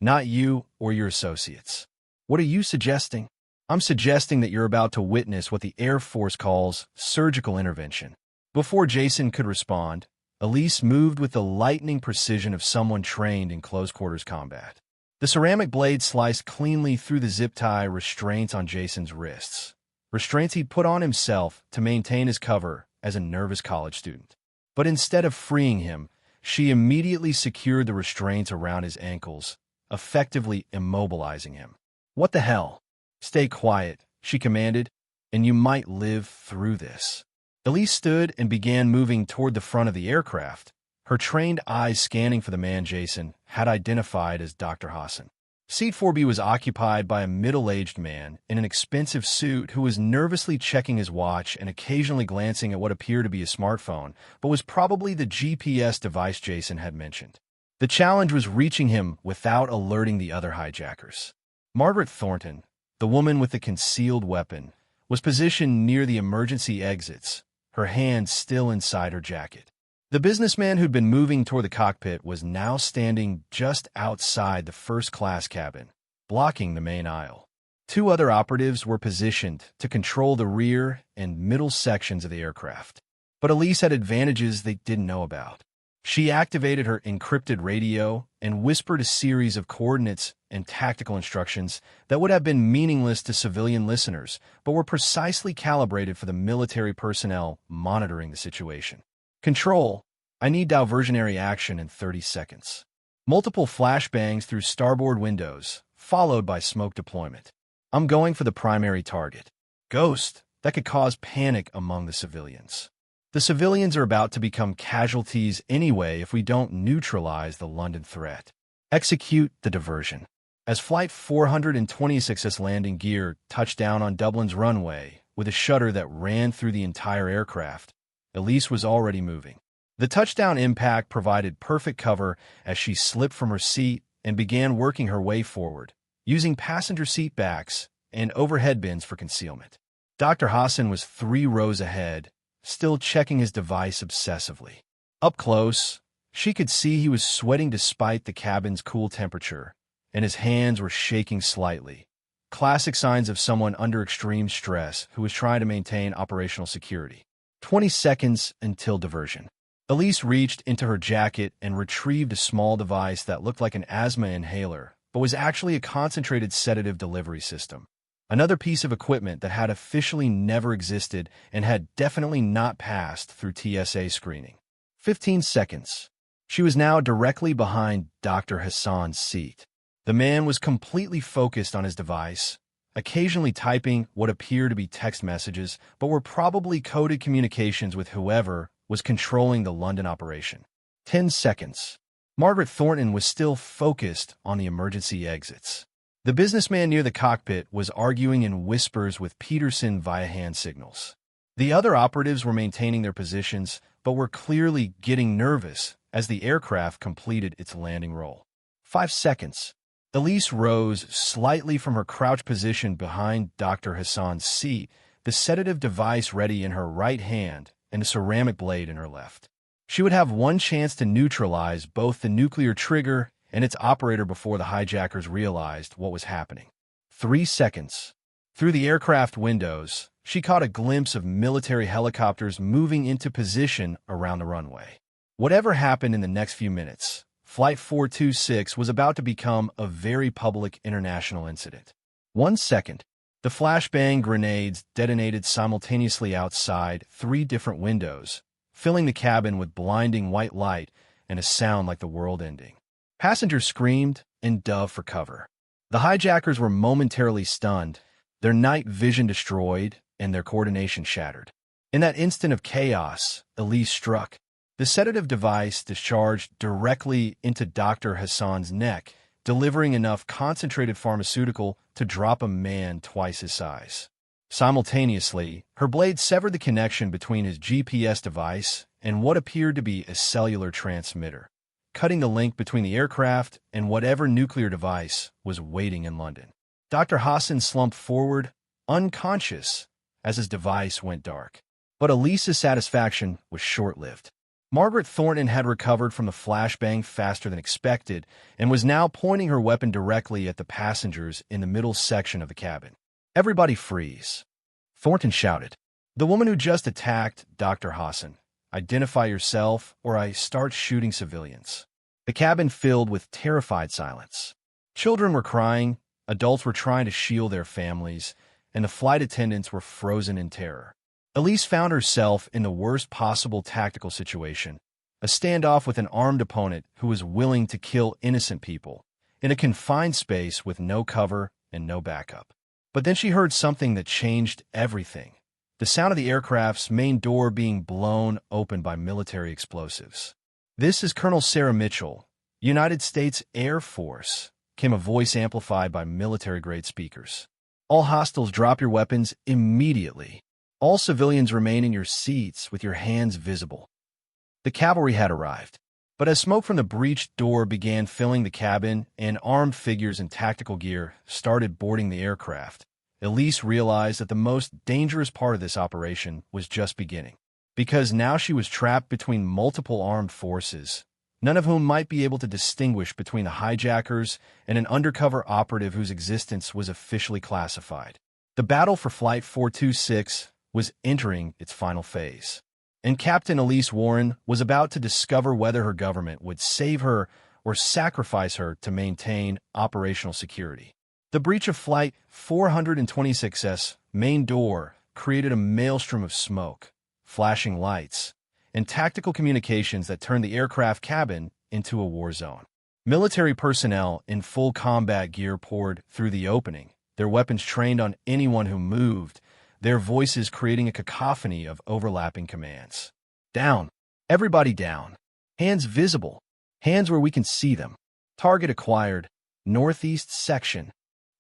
not you or your associates. What are you suggesting? I'm suggesting that you're about to witness what the Air Force calls surgical intervention. Before Jason could respond, Elise moved with the lightning precision of someone trained in close-quarters combat. The ceramic blade sliced cleanly through the zip-tie restraints on Jason's wrists, restraints he'd put on himself to maintain his cover as a nervous college student. But instead of freeing him, she immediately secured the restraints around his ankles, effectively immobilizing him. What the hell? Stay quiet, she commanded, and you might live through this. Elise stood and began moving toward the front of the aircraft, her trained eyes scanning for the man Jason had identified as Dr. Hassan. Seat 4B was occupied by a middle-aged man in an expensive suit who was nervously checking his watch and occasionally glancing at what appeared to be a smartphone, but was probably the GPS device Jason had mentioned. The challenge was reaching him without alerting the other hijackers. Margaret Thornton, the woman with the concealed weapon, was positioned near the emergency exits, her hand still inside her jacket. The businessman who'd been moving toward the cockpit was now standing just outside the first-class cabin, blocking the main aisle. Two other operatives were positioned to control the rear and middle sections of the aircraft. But Elise had advantages they didn't know about. She activated her encrypted radio and whispered a series of coordinates and tactical instructions that would have been meaningless to civilian listeners, but were precisely calibrated for the military personnel monitoring the situation. Control, I need diversionary action in 30 seconds. Multiple flashbangs through starboard windows, followed by smoke deployment. I'm going for the primary target. Ghost, that could cause panic among the civilians. The civilians are about to become casualties anyway if we don't neutralize the London threat. Execute the diversion. As Flight 426's landing gear touched down on Dublin's runway with a shudder that ran through the entire aircraft, Elise was already moving. The touchdown impact provided perfect cover as she slipped from her seat and began working her way forward, using passenger seat backs and overhead bins for concealment. Dr. Hassan was 3 rows ahead, still checking his device obsessively. Up close, she could see he was sweating despite the cabin's cool temperature, and his hands were shaking slightly. Classic signs of someone under extreme stress who was trying to maintain operational security. 20 seconds until diversion. Elise reached into her jacket and retrieved a small device that looked like an asthma inhaler, but was actually a concentrated sedative delivery system. Another piece of equipment that had officially never existed and had definitely not passed through TSA screening. 15 seconds. She was now directly behind Dr. Hassan's seat. The man was completely focused on his device, occasionally typing what appeared to be text messages, but were probably coded communications with whoever was controlling the London operation. 10 seconds. Margaret Thornton was still focused on the emergency exits. The businessman near the cockpit was arguing in whispers with Peterson via hand signals. The other operatives were maintaining their positions, but were clearly getting nervous as the aircraft completed its landing roll. 5 seconds. Elise rose slightly from her crouched position behind Dr. Hassan's seat, the sedative device ready in her right hand and a ceramic blade in her left. She would have one chance to neutralize both the nuclear trigger and its operator before the hijackers realized what was happening. 3 seconds. Through the aircraft windows, she caught a glimpse of military helicopters moving into position around the runway. Whatever happened in the next few minutes, Flight 426 was about to become a very public international incident. 1 second. The flashbang grenades detonated simultaneously outside 3 different windows, filling the cabin with blinding white light and a sound like the world ending. Passengers screamed and dove for cover. The hijackers were momentarily stunned, their night vision destroyed, and their coordination shattered. In that instant of chaos, Elise struck. The sedative device discharged directly into Dr. Hassan's neck, delivering enough concentrated pharmaceutical to drop a man twice his size. Simultaneously, her blade severed the connection between his GPS device and what appeared to be a cellular transmitter, cutting the link between the aircraft and whatever nuclear device was waiting in London. Dr. Hassan slumped forward, unconscious, as his device went dark. But Elise's satisfaction was short-lived. Margaret Thornton had recovered from the flashbang faster than expected and was now pointing her weapon directly at the passengers in the middle section of the cabin. "Everybody freeze," Thornton shouted. "The woman who just attacked Dr. Hassan. Identify yourself or I start shooting civilians." The cabin filled with terrified silence. Children were crying, adults were trying to shield their families, and the flight attendants were frozen in terror. Elise found herself in the worst possible tactical situation, a standoff with an armed opponent who was willing to kill innocent people, in a confined space with no cover and no backup. But then she heard something that changed everything. The sound of the aircraft's main door being blown open by military explosives. "This is Colonel Sarah Mitchell, United States Air Force," came a voice amplified by military-grade speakers. "All hostiles drop your weapons immediately. All civilians remain in your seats with your hands visible." The cavalry had arrived. But as smoke from the breached door began filling the cabin and armed figures in tactical gear started boarding the aircraft, Elise realized that the most dangerous part of this operation was just beginning. Because now she was trapped between multiple armed forces, none of whom might be able to distinguish between the hijackers and an undercover operative whose existence was officially classified. The battle for Flight 426 was entering its final phase, and Captain Elise Warren was about to discover whether her government would save her or sacrifice her to maintain operational security. The breach of Flight 426's main door created a maelstrom of smoke, flashing lights, and tactical communications that turned the aircraft cabin into a war zone. Military personnel in full combat gear poured through the opening, their weapons trained on anyone who moved, their voices creating a cacophony of overlapping commands. "Down. Everybody down. Hands visible. Hands where we can see them. Target acquired. Northeast section."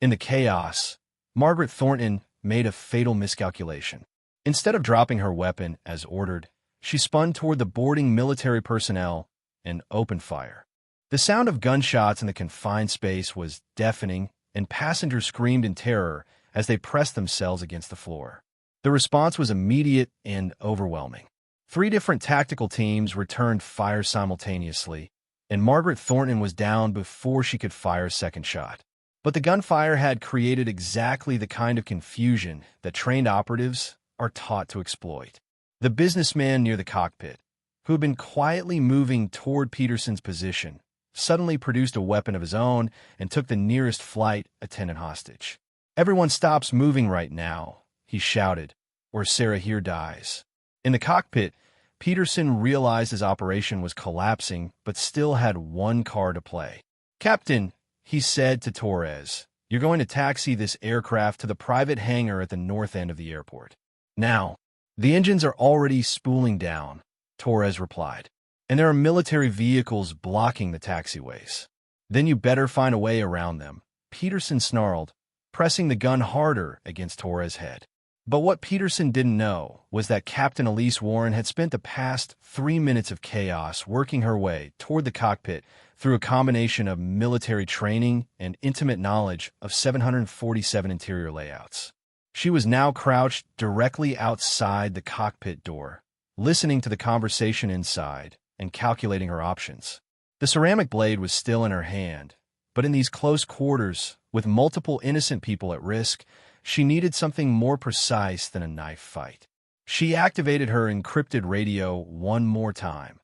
In the chaos, Margaret Thornton made a fatal miscalculation. Instead of dropping her weapon as ordered, she spun toward the boarding military personnel and opened fire. The sound of gunshots in the confined space was deafening, and passengers screamed in terror as they pressed themselves against the floor. The response was immediate and overwhelming. 3 different tactical teams returned fire simultaneously, and Margaret Thornton was down before she could fire a second shot. But the gunfire had created exactly the kind of confusion that trained operatives are taught to exploit. The businessman near the cockpit, who had been quietly moving toward Peterson's position, suddenly produced a weapon of his own and took the nearest flight attendant hostage. "Everyone stops moving right now," he shouted, "or Sarah here dies." In the cockpit, Peterson realized his operation was collapsing but still had one card to play. "Captain," he said to Torres, "you're going to taxi this aircraft to the private hangar at the north end of the airport." "Now." "The engines are already spooling down," Torres replied, "and there are military vehicles blocking the taxiways." "Then you better find a way around them," Peterson snarled, pressing the gun harder against Torres' head. But what Peterson didn't know was that Captain Elise Warren had spent the past 3 minutes of chaos working her way toward the cockpit through a combination of military training and intimate knowledge of 747 interior layouts. She was now crouched directly outside the cockpit door, listening to the conversation inside and calculating her options. The ceramic blade was still in her hand, but in these close quarters, with multiple innocent people at risk, she needed something more precise than a knife fight. She activated her encrypted radio one more time.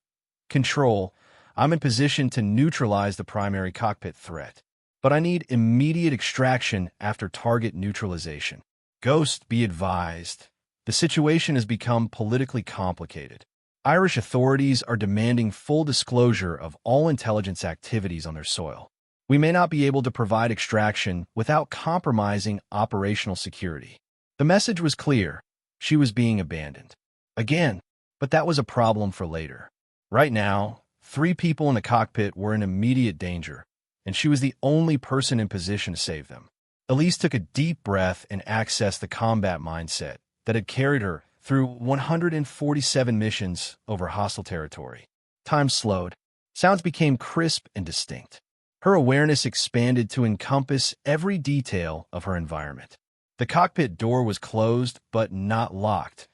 "Control, I'm in position to neutralize the primary cockpit threat, but I need immediate extraction after target neutralization. Ghost, be advised. The situation has become politically complicated. Irish authorities are demanding full disclosure of all intelligence activities on their soil. We may not be able to provide extraction without compromising operational security." The message was clear. She was being abandoned. Again, but that was a problem for later. Right now, 3 people in the cockpit were in immediate danger, and she was the only person in position to save them. Elise took a deep breath and accessed the combat mindset that had carried her through 147 missions over hostile territory. Time slowed. Sounds became crisp and distinct. Her awareness expanded to encompass every detail of her environment. The cockpit door was closed but not locked.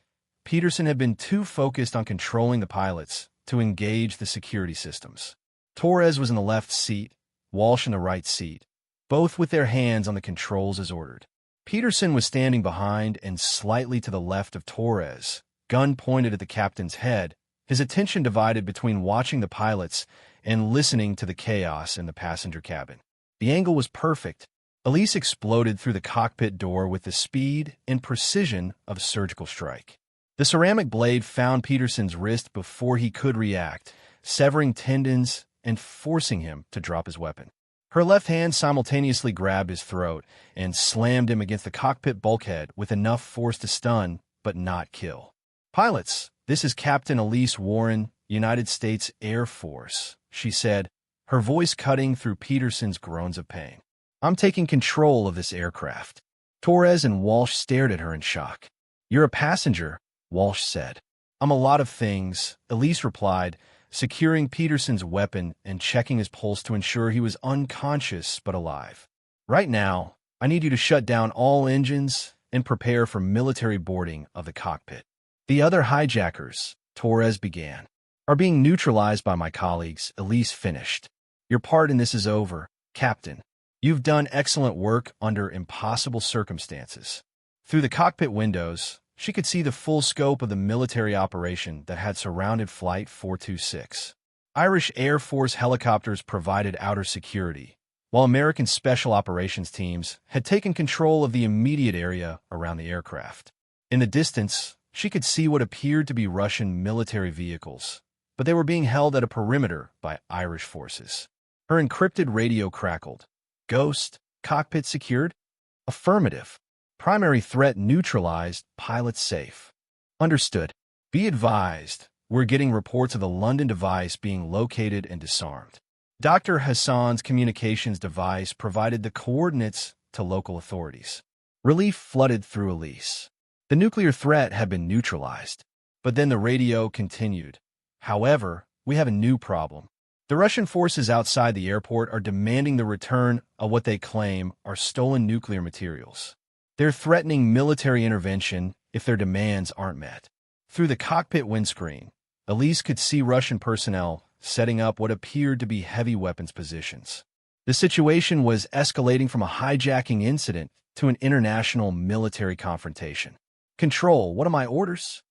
Peterson had been too focused on controlling the pilots to engage the security systems. Torres was in the left seat, Walsh in the right seat, both with their hands on the controls as ordered. Peterson was standing behind and slightly to the left of Torres, gun pointed at the captain's head, his attention divided between watching the pilots and listening to the chaos in the passenger cabin. The angle was perfect. Elise exploded through the cockpit door with the speed and precision of a surgical strike. The ceramic blade found Peterson's wrist before he could react, severing tendons and forcing him to drop his weapon. Her left hand simultaneously grabbed his throat and slammed him against the cockpit bulkhead with enough force to stun, but not kill. "Pilots, this is Captain Elise Warren, United States Air Force," she said, her voice cutting through Peterson's groans of pain. "I'm taking control of this aircraft." Torres and Walsh stared at her in shock. "You're a passenger," Walsh said. "I'm a lot of things," Elise replied, securing Peterson's weapon and checking his pulse to ensure he was unconscious but alive. "Right now, I need you to shut down all engines and prepare for military boarding of the cockpit. The other hijackers," Torres began, "are being neutralized by my colleagues," Elise finished. "Your part in this is over, Captain. You've done excellent work under impossible circumstances." Through the cockpit windows, she could see the full scope of the military operation that had surrounded Flight 426. Irish Air Force helicopters provided outer security, while American Special Operations teams had taken control of the immediate area around the aircraft. In the distance, she could see what appeared to be Russian military vehicles, but they were being held at a perimeter by Irish forces. Her encrypted radio crackled. "Ghost, cockpit secured?" "Affirmative. Primary threat neutralized, pilot safe." "Understood. Be advised, we're getting reports of the London device being located and disarmed." Dr. Hassan's communications device provided the coordinates to local authorities. Relief flooded through Elise. The nuclear threat had been neutralized. But then the radio continued. "However, we have a new problem. The Russian forces outside the airport are demanding the return of what they claim are stolen nuclear materials. They're threatening military intervention if their demands aren't met." Through the cockpit windscreen, Elise could see Russian personnel setting up what appeared to be heavy weapons positions. The situation was escalating from a hijacking incident to an international military confrontation. "Control, what are my orders?"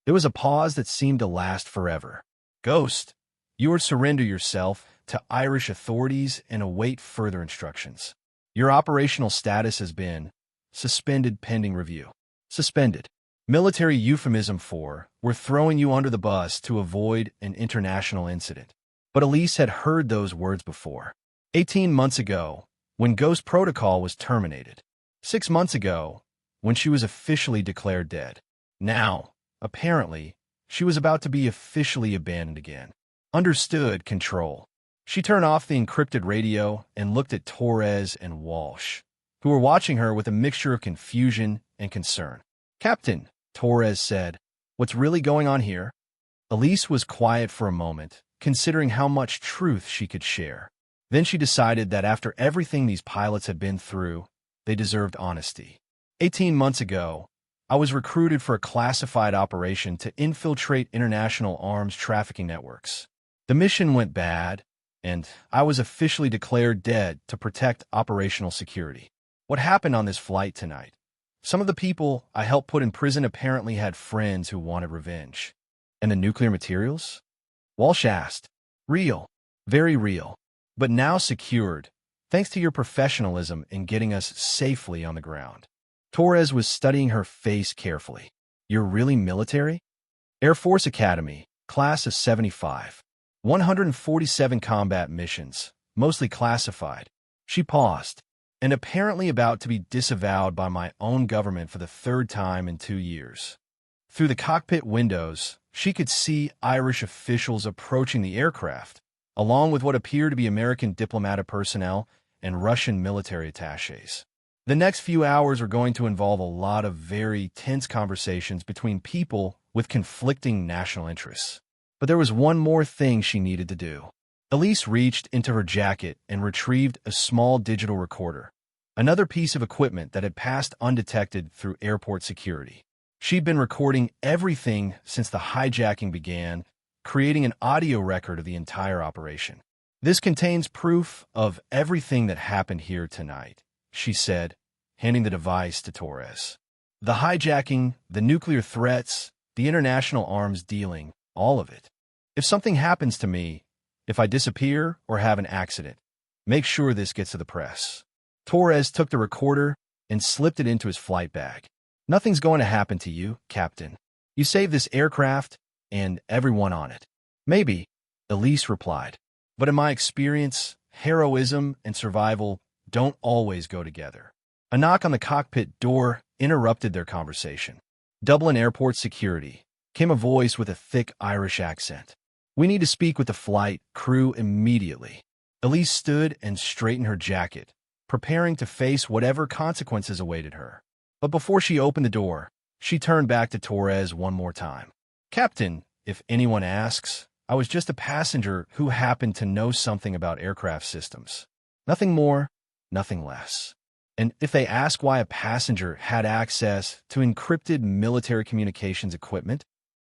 There was a pause that seemed to last forever. "Ghost, you are to surrender yourself to Irish authorities and await further instructions. Your operational status has been suspended pending review." Suspended. Military euphemism for, "we're throwing you under the bus to avoid an international incident." But Elise had heard those words before. 18 months ago, when Ghost Protocol was terminated. 6 months ago, when she was officially declared dead. Now, apparently, she was about to be officially abandoned again. Understood, Control. She turned off the encrypted radio and looked at Torres and Walsh, who were watching her with a mixture of confusion and concern. "Captain," Torres said, "what's really going on here?" Elise was quiet for a moment, considering how much truth she could share. Then she decided that after everything these pilots had been through, they deserved honesty. 18 months ago, I was recruited for a classified operation to infiltrate international arms trafficking networks. The mission went bad, and I was officially declared dead to protect operational security. What happened on this flight tonight? Some of the people I helped put in prison apparently had friends who wanted revenge. And the nuclear materials? Walsh asked. Real. Very real. But now secured, thanks to your professionalism in getting us safely on the ground. Torres was studying her face carefully. You're really military? Air Force Academy, class of 75. 147 combat missions, mostly classified. She paused, and apparently about to be disavowed by my own government for the 3rd time in 2 years. Through the cockpit windows, she could see Irish officials approaching the aircraft, along with what appeared to be American diplomatic personnel and Russian military attachés. The next few hours were going to involve a lot of very tense conversations between people with conflicting national interests. But there was one more thing she needed to do. Elise reached into her jacket and retrieved a small digital recorder, another piece of equipment that had passed undetected through airport security. She'd been recording everything since the hijacking began, creating an audio record of the entire operation. "This contains proof of everything that happened here tonight," she said, handing the device to Torres. "The hijacking, the nuclear threats, the international arms dealing, all of it. If something happens to me, if I disappear or have an accident, make sure this gets to the press." Torres took the recorder and slipped it into his flight bag. "Nothing's going to happen to you, Captain. You saved this aircraft and everyone on it." "Maybe," Elise replied. "But in my experience, heroism and survival don't always go together." A knock on the cockpit door interrupted their conversation. "Dublin Airport Security," came a voice with a thick Irish accent. "We need to speak with the flight crew immediately." Elise stood and straightened her jacket, preparing to face whatever consequences awaited her. But before she opened the door, she turned back to Torres one more time. "Captain, if anyone asks, I was just a passenger who happened to know something about aircraft systems. Nothing more, nothing less. And if they ask why a passenger had access to encrypted military communications equipment,"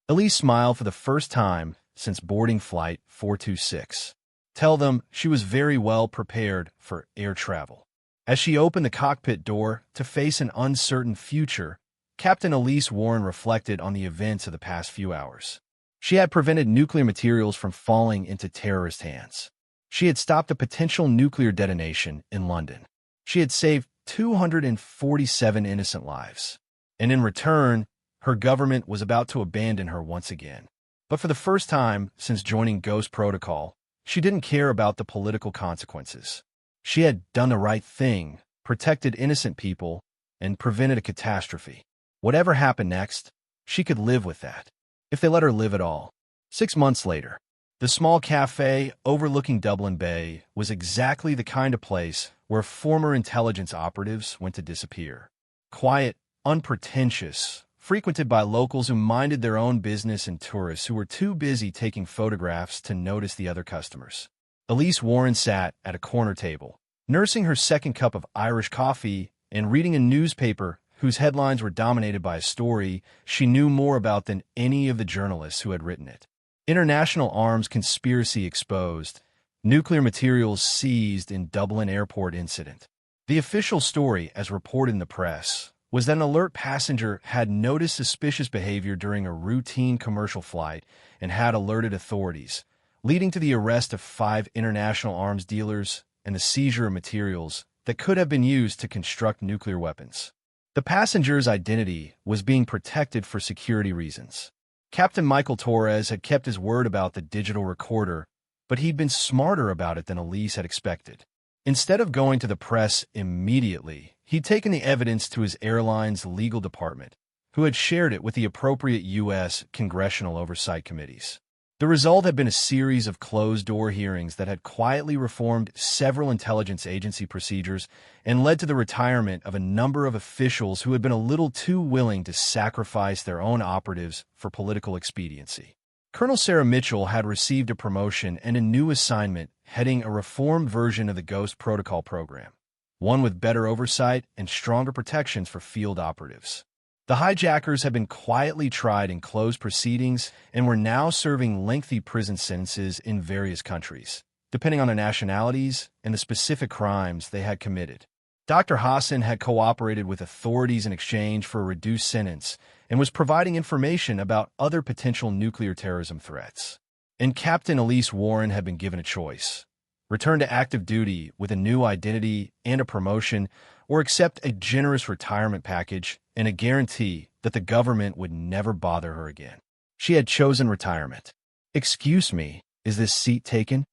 Elise smiled for the first time since boarding Flight 426. "Tell them she was very well prepared for air travel." As she opened the cockpit door to face an uncertain future, Captain Elise Warren reflected on the events of the past few hours. She had prevented nuclear materials from falling into terrorist hands. She had stopped a potential nuclear detonation in London. She had saved 247 innocent lives. And in return, her government was about to abandon her once again. But for the first time since joining Ghost Protocol, she didn't care about the political consequences. She had done the right thing, protected innocent people, and prevented a catastrophe. Whatever happened next, she could live with that, if they let her live at all. 6 months later, the small cafe overlooking Dublin Bay was exactly the kind of place where former intelligence operatives went to disappear. Quiet, unpretentious, frequented by locals who minded their own business and tourists who were too busy taking photographs to notice the other customers. Elise Warren sat at a corner table, nursing her second cup of Irish coffee and reading a newspaper whose headlines were dominated by a story she knew more about than any of the journalists who had written it. International arms conspiracy exposed, nuclear materials seized in Dublin airport incident. The official story, as reported in the press, was that an alert passenger had noticed suspicious behavior during a routine commercial flight and had alerted authorities, leading to the arrest of 5 international arms dealers and the seizure of materials that could have been used to construct nuclear weapons. The passenger's identity was being protected for security reasons. Captain Michael Torres had kept his word about the digital recorder, but he'd been smarter about it than Elise had expected. Instead of going to the press immediately, he'd taken the evidence to his airline's legal department, who had shared it with the appropriate U.S. congressional oversight committees. The result had been a series of closed-door hearings that had quietly reformed several intelligence agency procedures and led to the retirement of a number of officials who had been a little too willing to sacrifice their own operatives for political expediency. Colonel Sarah Mitchell had received a promotion and a new assignment heading a reformed version of the Ghost Protocol program, one with better oversight and stronger protections for field operatives. The hijackers had been quietly tried in closed proceedings and were now serving lengthy prison sentences in various countries, depending on their nationalities and the specific crimes they had committed. Dr. Hassan had cooperated with authorities in exchange for a reduced sentence and was providing information about other potential nuclear terrorism threats. And Captain Elise Warren had been given a choice: return to active duty with a new identity and a promotion, or accept a generous retirement package and a guarantee that the government would never bother her again. She had chosen retirement. "Excuse me, is this seat taken?"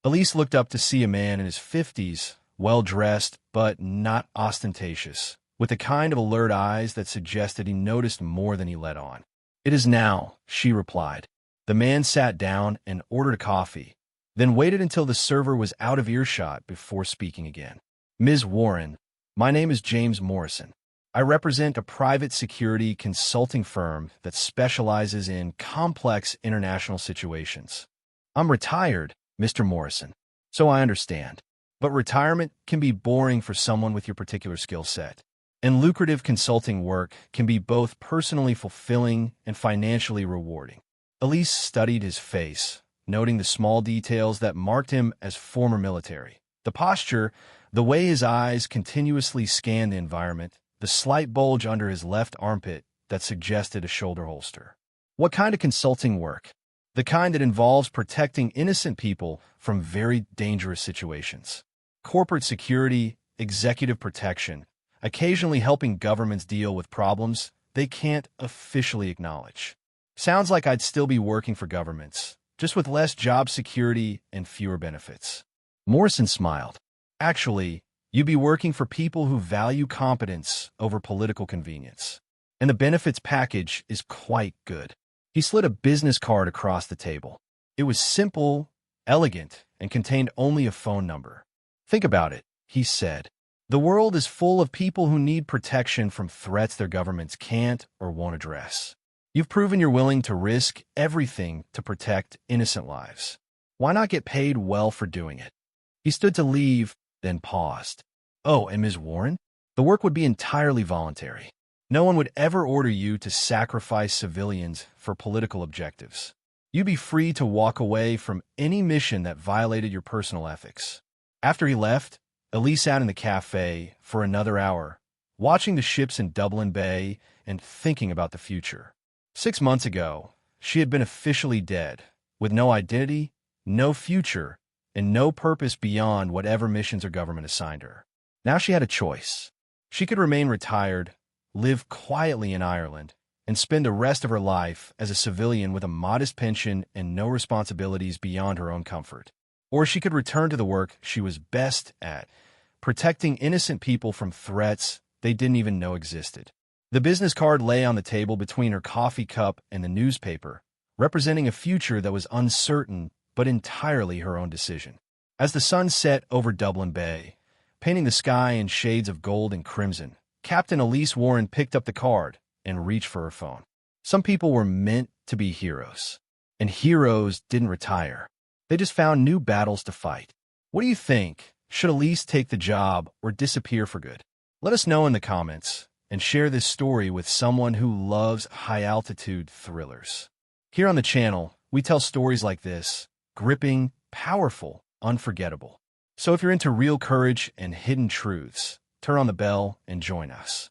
Elise looked up to see a man in his 50s, well-dressed but not ostentatious, with the kind of alert eyes that suggested he noticed more than he let on. "It is now," she replied. The man sat down and ordered a coffee, then waited until the server was out of earshot before speaking again. "Ms. Warren, my name is James Morrison. I represent a private security consulting firm that specializes in complex international situations. I'm retired, Mr. Morrison, so I understand. But retirement can be boring for someone with your particular skill set. And lucrative consulting work can be both personally fulfilling and financially rewarding." Elise studied his face, noting the small details that marked him as former military. The posture, the way his eyes continuously scanned the environment, the slight bulge under his left armpit that suggested a shoulder holster. "What kind of consulting work?" "The kind that involves protecting innocent people from very dangerous situations. Corporate security, executive protection, occasionally helping governments deal with problems they can't officially acknowledge." "Sounds like I'd still be working for governments, just with less job security and fewer benefits." Morrison smiled. "Actually, you'd be working for people who value competence over political convenience. And the benefits package is quite good." He slid a business card across the table. It was simple, elegant, and contained only a phone number. "Think about it," he said. "The world is full of people who need protection from threats their governments can't or won't address. You've proven you're willing to risk everything to protect innocent lives. Why not get paid well for doing it?" He stood to leave, then paused. "Oh, and Ms. Warren? The work would be entirely voluntary. No one would ever order you to sacrifice civilians for political objectives. You'd be free to walk away from any mission that violated your personal ethics." After he left, Elise sat in the cafe for another hour, watching the ships in Dublin Bay and thinking about the future. 6 months ago, she had been officially dead, with no identity, no future, and no purpose beyond whatever missions her government assigned her. Now she had a choice. She could remain retired, live quietly in Ireland, and spend the rest of her life as a civilian with a modest pension and no responsibilities beyond her own comfort. Or she could return to the work she was best at, protecting innocent people from threats they didn't even know existed. The business card lay on the table between her coffee cup and the newspaper, representing a future that was uncertain but entirely her own decision. As the sun set over Dublin Bay, painting the sky in shades of gold and crimson, Captain Elise Warren picked up the card and reached for her phone. Some people were meant to be heroes, and heroes didn't retire. They just found new battles to fight. What do you think? Should Elise take the job or disappear for good? Let us know in the comments, and share this story with someone who loves high-altitude thrillers. Here on the channel, we tell stories like this, gripping, powerful, unforgettable. So if you're into real courage and hidden truths, turn on the bell and join us.